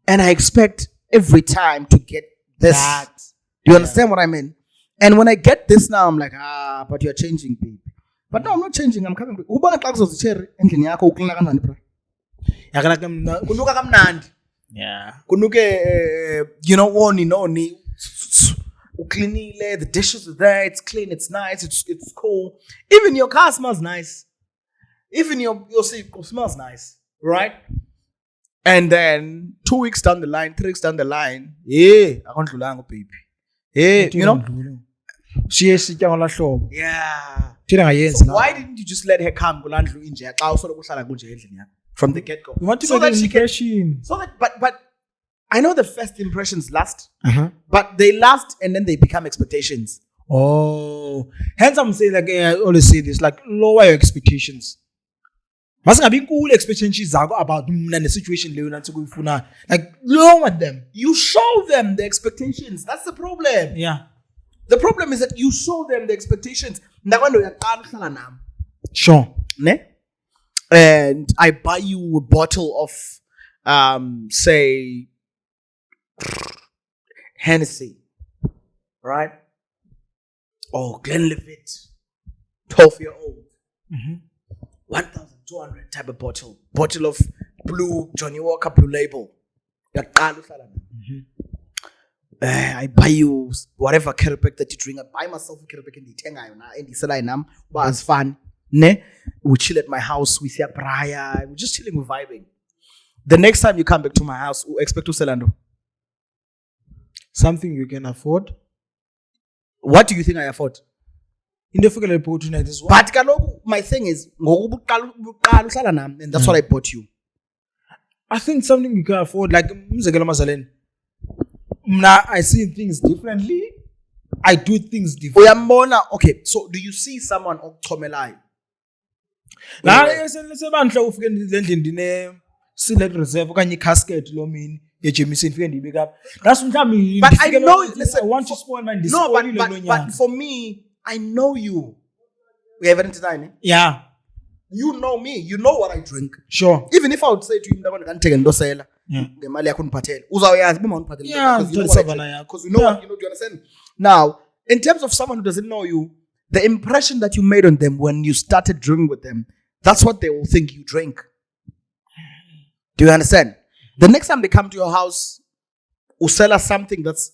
and I expect every time to get this. Do you understand what I mean? And when I get this now, I'm like, but you're changing, babe. But no, I'm not changing. I'm coming back. Yeah. The dishes are there, it's clean, it's nice, it's cool. Even your car smells nice. Even your vehicle smells nice, right? And then 2 weeks down the line, 3 weeks down the line, I can't do baby. You know? Yeah. So why didn't you just let her come from the get-go? You want to get an impression. But I know the first impressions last, but they last and then they become expectations. Oh, hence I'm saying, like I always say this, like lower your expectations. Must be cool expectations about the situation. Like lower them. You show them the expectations. That's the problem. Yeah. The problem is that you show them the expectations. Sure. Ne? And I buy you a bottle of, say, Hennessy, right? Or Glenlivet, 12-year-old, 1,200 type of bottle of blue Johnny Walker Blue Label. I buy you whatever Kerbeck that you drink. I buy myself a Kerbeck and the tenga and the Salainam was fun. Ne? We chill at my house with your Briar. We're just chilling, we're vibing. The next time you come back to my house, we expect to sell something you can afford. What do you think I afford? In the future opportunities. But my thing is, and that's what I bought you. I think something you can afford, like I see things differently. I do things differently. Okay, so do you see someone Tomelai? Let's say select reserve casket that's what I mean. But I know, listen, I want to spoil my but for me, I know you. We have it tonight. Yeah. You know me. You know what I drink. Sure. Even if I would say to him, I can't take and sell. Yeah. Because you know what, do you understand? Now, in terms of someone who doesn't know you, the impression that you made on them when you started drinking with them, that's what they will think you drink. Do you understand? The next time they come to your house, will sell us something that's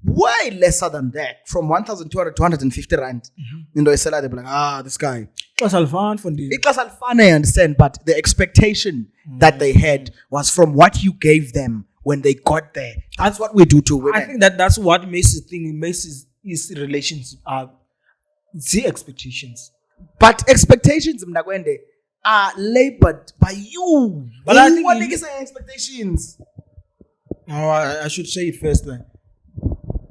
way lesser than that, from 1,200 to 150 rand. You know, they'll be like, this guy. It was fun for this. It was fun, I understand, but the expectation that they had was from what you gave them when they got there. That's what we do to women. I think that's what makes his relations the expectations. But expectations, Mnagwende, are labored by you. But I think what niggas say expectations. Oh, I should say it first then.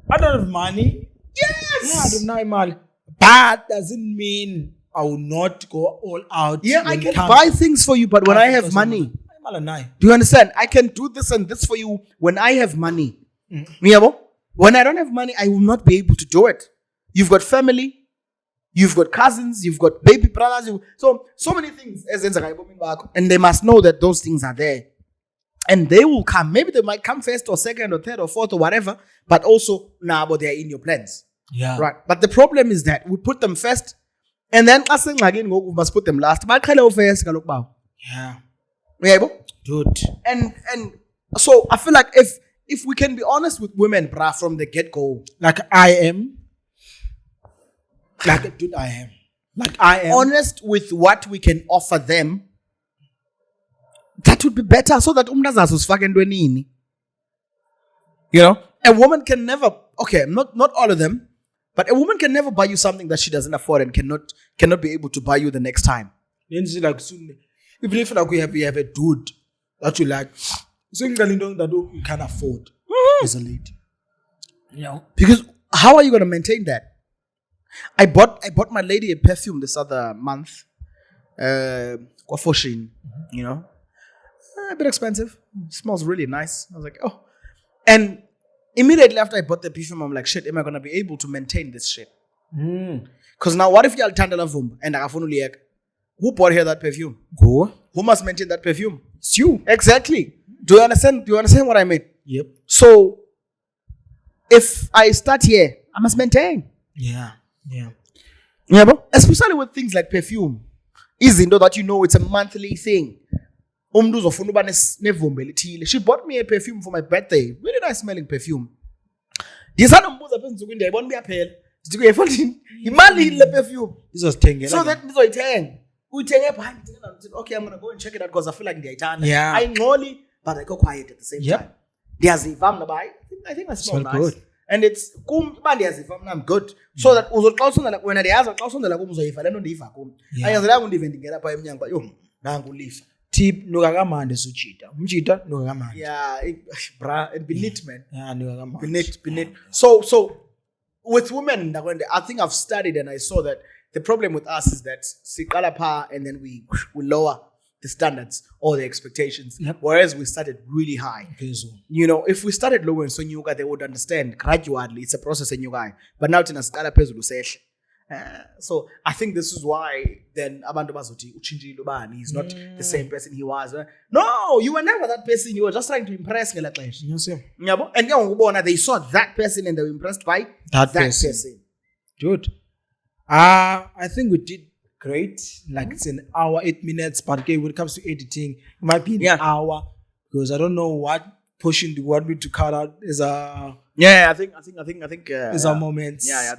I don't have money. Yes. Yeah, I don't have money. But doesn't mean I will not go all out. Yeah, I can buy things for you, but when I have money. Do you understand? I can do this and this for you when I have money. When I don't have money, I will not be able to do it. You've got family. You've got cousins, you've got baby brothers, so many things. And they must know that those things are there. And they will come. Maybe they might come first or second or third or fourth or whatever, but also now, but they're in your plans. Yeah. Right. But the problem is that we put them first, and then again we must put them last. Yeah. Dude. And so I feel like if we can be honest with women, bruh, from the get-go. Like I am. Like I am. Honest with what we can offer them. That would be better, so that you know, a woman can never. Okay, not all of them, but a woman can never buy you something that she doesn't afford and cannot be able to buy you the next time. Like soon, even if like we have a dude that you like, so that you can afford as a lady. You know, because how are you going to maintain that? I bought my lady a perfume this other month. You know. A bit expensive. Smells really nice. I was like, oh. And immediately after I bought the perfume, I'm like, shit, am I going to be able to maintain this shit? Because now what if you're Tandala Vum and who bought here that perfume? Go. Who must maintain that perfume? It's you. Exactly. Do you understand what I mean? Yep. So if I start here, I must maintain. Yeah. But especially with things like perfume. Isn't that you know it's a monthly thing. She bought me a perfume for my birthday. Really nice smelling perfume. So that okay, I'm gonna go and check it out because I feel like yeah. I only, but I go quiet at the same time. I think I smell nice. Good. And it's I'm good. So that when I tip nukakamande suchita. Mchita nukakamande. Yeah, and beneath man. Yeah, nukakamande. Beneath. So with women, I think I've studied and I saw that the problem with us is that sikalapa and then we lower the standards or the expectations. Yep. Whereas we started really high. Okay, so. You know, if we started lower in Sonyuga, they would understand gradually. It's a process in Yuga. But now in a scala pezulu session. So I think this is why then abantu bazothi uchinjile ubani, he's not the same person he was. No, you were never that person. You were just trying to impress ngela xesha. Yes, yeah. And ngiyabona they saw that person and they were impressed by that person. Dude. I think we did great. Like it's an hour, 8 minutes, but okay, when it comes to editing, it might be an hour because I don't know what portion do you want me to cut out is a I think is our moments. I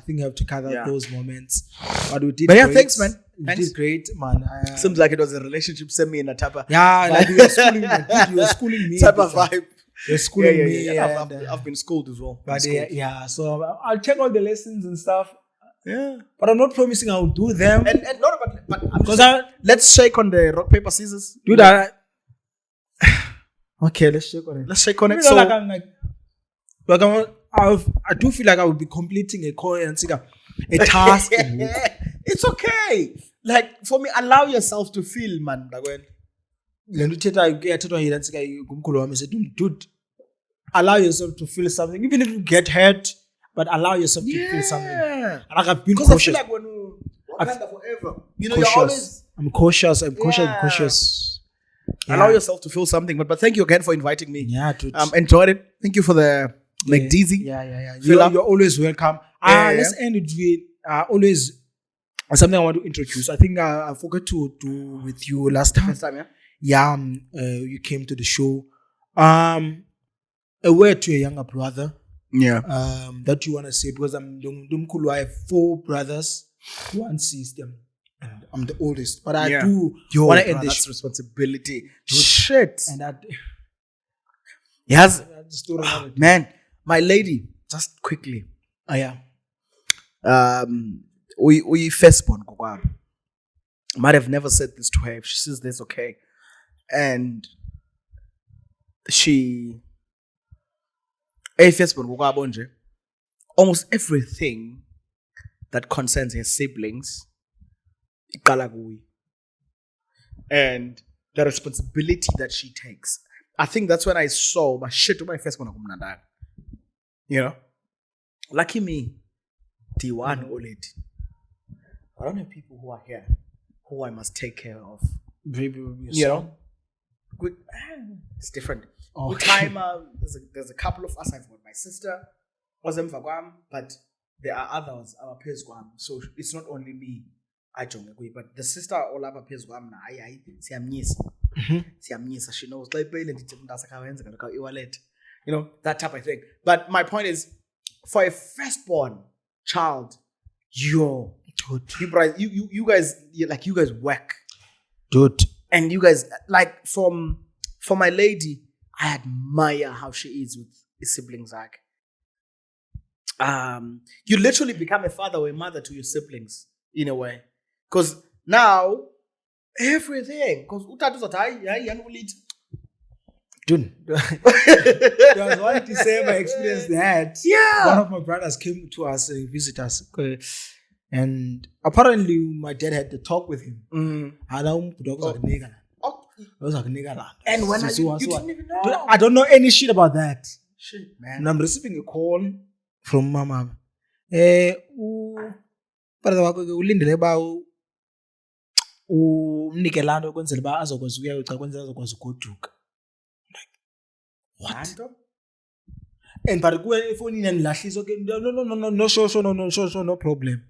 think I have to cut out those moments. But we did. But great. Thanks, man. We did great, man. Seems like it was a relationship semi in a type of like you were schooling me. You were schooling me. Type of vibe. You're schooling me. I've been schooled as well. But so I'll check all the lessons and stuff. Yeah, but I'm not promising I'll do them. And no, but let's shake on the rock paper scissors. Do that. Okay, let's shake on it. So, I do feel like I would be completing a task. It's okay. Like for me, allow yourself to feel, man. Dude, allow yourself to feel something, even if you get hurt. But allow yourself to feel something. And like I've been cautious. I feel like when you work forever, you know, I'm cautious. I'm cautious. Yeah. Allow yourself to feel something. But thank you again for inviting me. Yeah, dude. Enjoyed it. Thank you for the dizzy. Yeah. You're always welcome. Let's end it with always something I want to introduce. I think I forgot to do with you last time. You came to the show. A word to a younger brother. Yeah. That you want to say, because I have 4 brothers, 1 sister, and I'm the oldest. But I do want to end this responsibility. Dude. Shit. And that. Yes. Man, my lady, just quickly. We firstborn Kokwabo. Might have never said this to her. If she says this, okay. And she. Almost everything that concerns her siblings, and the responsibility that she takes. I think that's when I saw my shit to my first one. You know, lucky me, D1 already. I don't have people who are here who I must take care of. Maybe You know, it's different. Oh. With time, there's a couple of us. I've got my sister, but there are others. Our peers, so it's not only me. I don't agree, but the sister all our peers, she knows. You know, that type of thing. But my point is, for a firstborn child, you guys work, dude. and you guys like for my lady, I admire how she is with his siblings. Like, you literally become a father or a mother to your siblings in a way, because now everything, because Dude, there was one December experience that one of my brothers came to us visit us, and apparently my dad had to talk with him. And when you didn't even know. Dude, I don't know any shit about that. Shit, man. And I'm receiving a call from mama. Brother wakho ke ulindele ba umnikelando kwenzela ba azokwazi ukuya xa kwenzela azokwazi ugoduka. What? And but go phone and lashes okay. No, sure, no problem.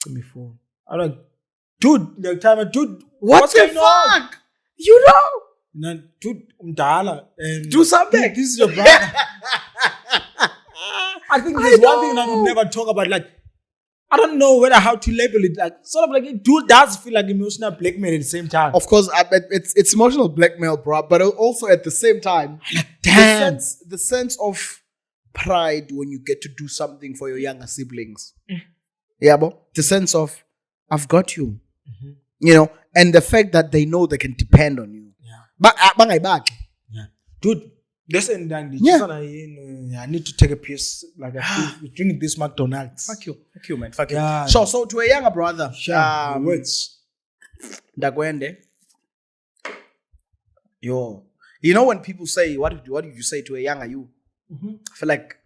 Give me phone. I'm like, dude, the time, dude, What the fuck? You know? No, dude, umdala and Do something. This is your brother. I think there's one thing that we never talk about. Like, I don't know how to label it. Like, sort of like, dude does feel like emotional blackmail at the same time. Of course, it's emotional blackmail, bro. But also at the same time, Damn. the sense of pride when you get to do something for your younger siblings. Yeah, but the sense of I've got you, you know, and the fact that they know they can depend on you. Yeah. But Yeah. Dude, listen, Dandy. Yeah. I need to take a piece. Like, we drink this McDonald's. Fuck you, man. Fuck you. Yeah. So to a younger brother, Words. Dagwende. You know when people say, what did you say to a younger you? I feel like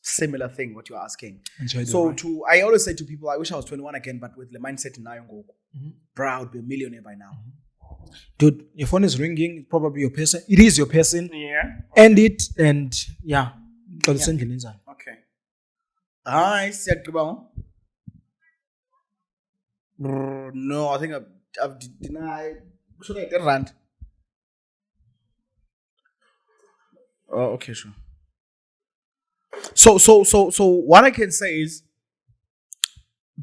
similar thing what you're asking. I always say to people, I wish I was 21 again, but with the mindset in Nayongo, bro, I would be a millionaire by now. Dude, your phone is ringing. It's probably your person. It is your person. Yeah. End it and yeah. Okay. Nice. No, I think I've denied. Should I get rant? Oh, okay, sure. So what I can say is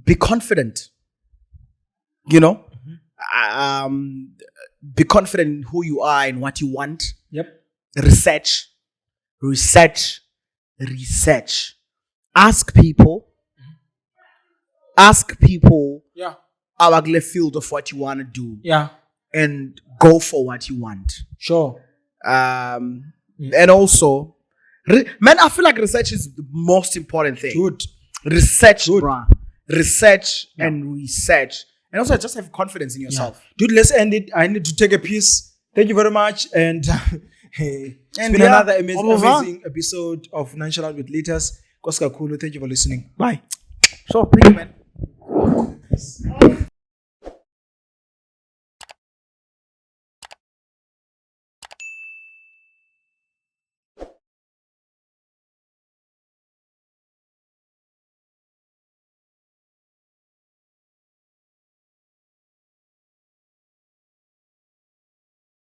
be confident. You know? Be confident in who you are and what you want. Yep. Research. Ask people. Yeah. Our field of what you want to do. Yeah. And go for what you want. Sure. And also, man, I feel like research is the most important thing. Dude. Research, bruh. Research and research. And also just have confidence in yourself. Yeah. Dude, let's end it. I need to take a piece. Thank you very much. And it's been another amazing episode of Nonchalant with Lithaaz. Koska Kulu. Thank you for listening. Bye. Sure. Thank you, man.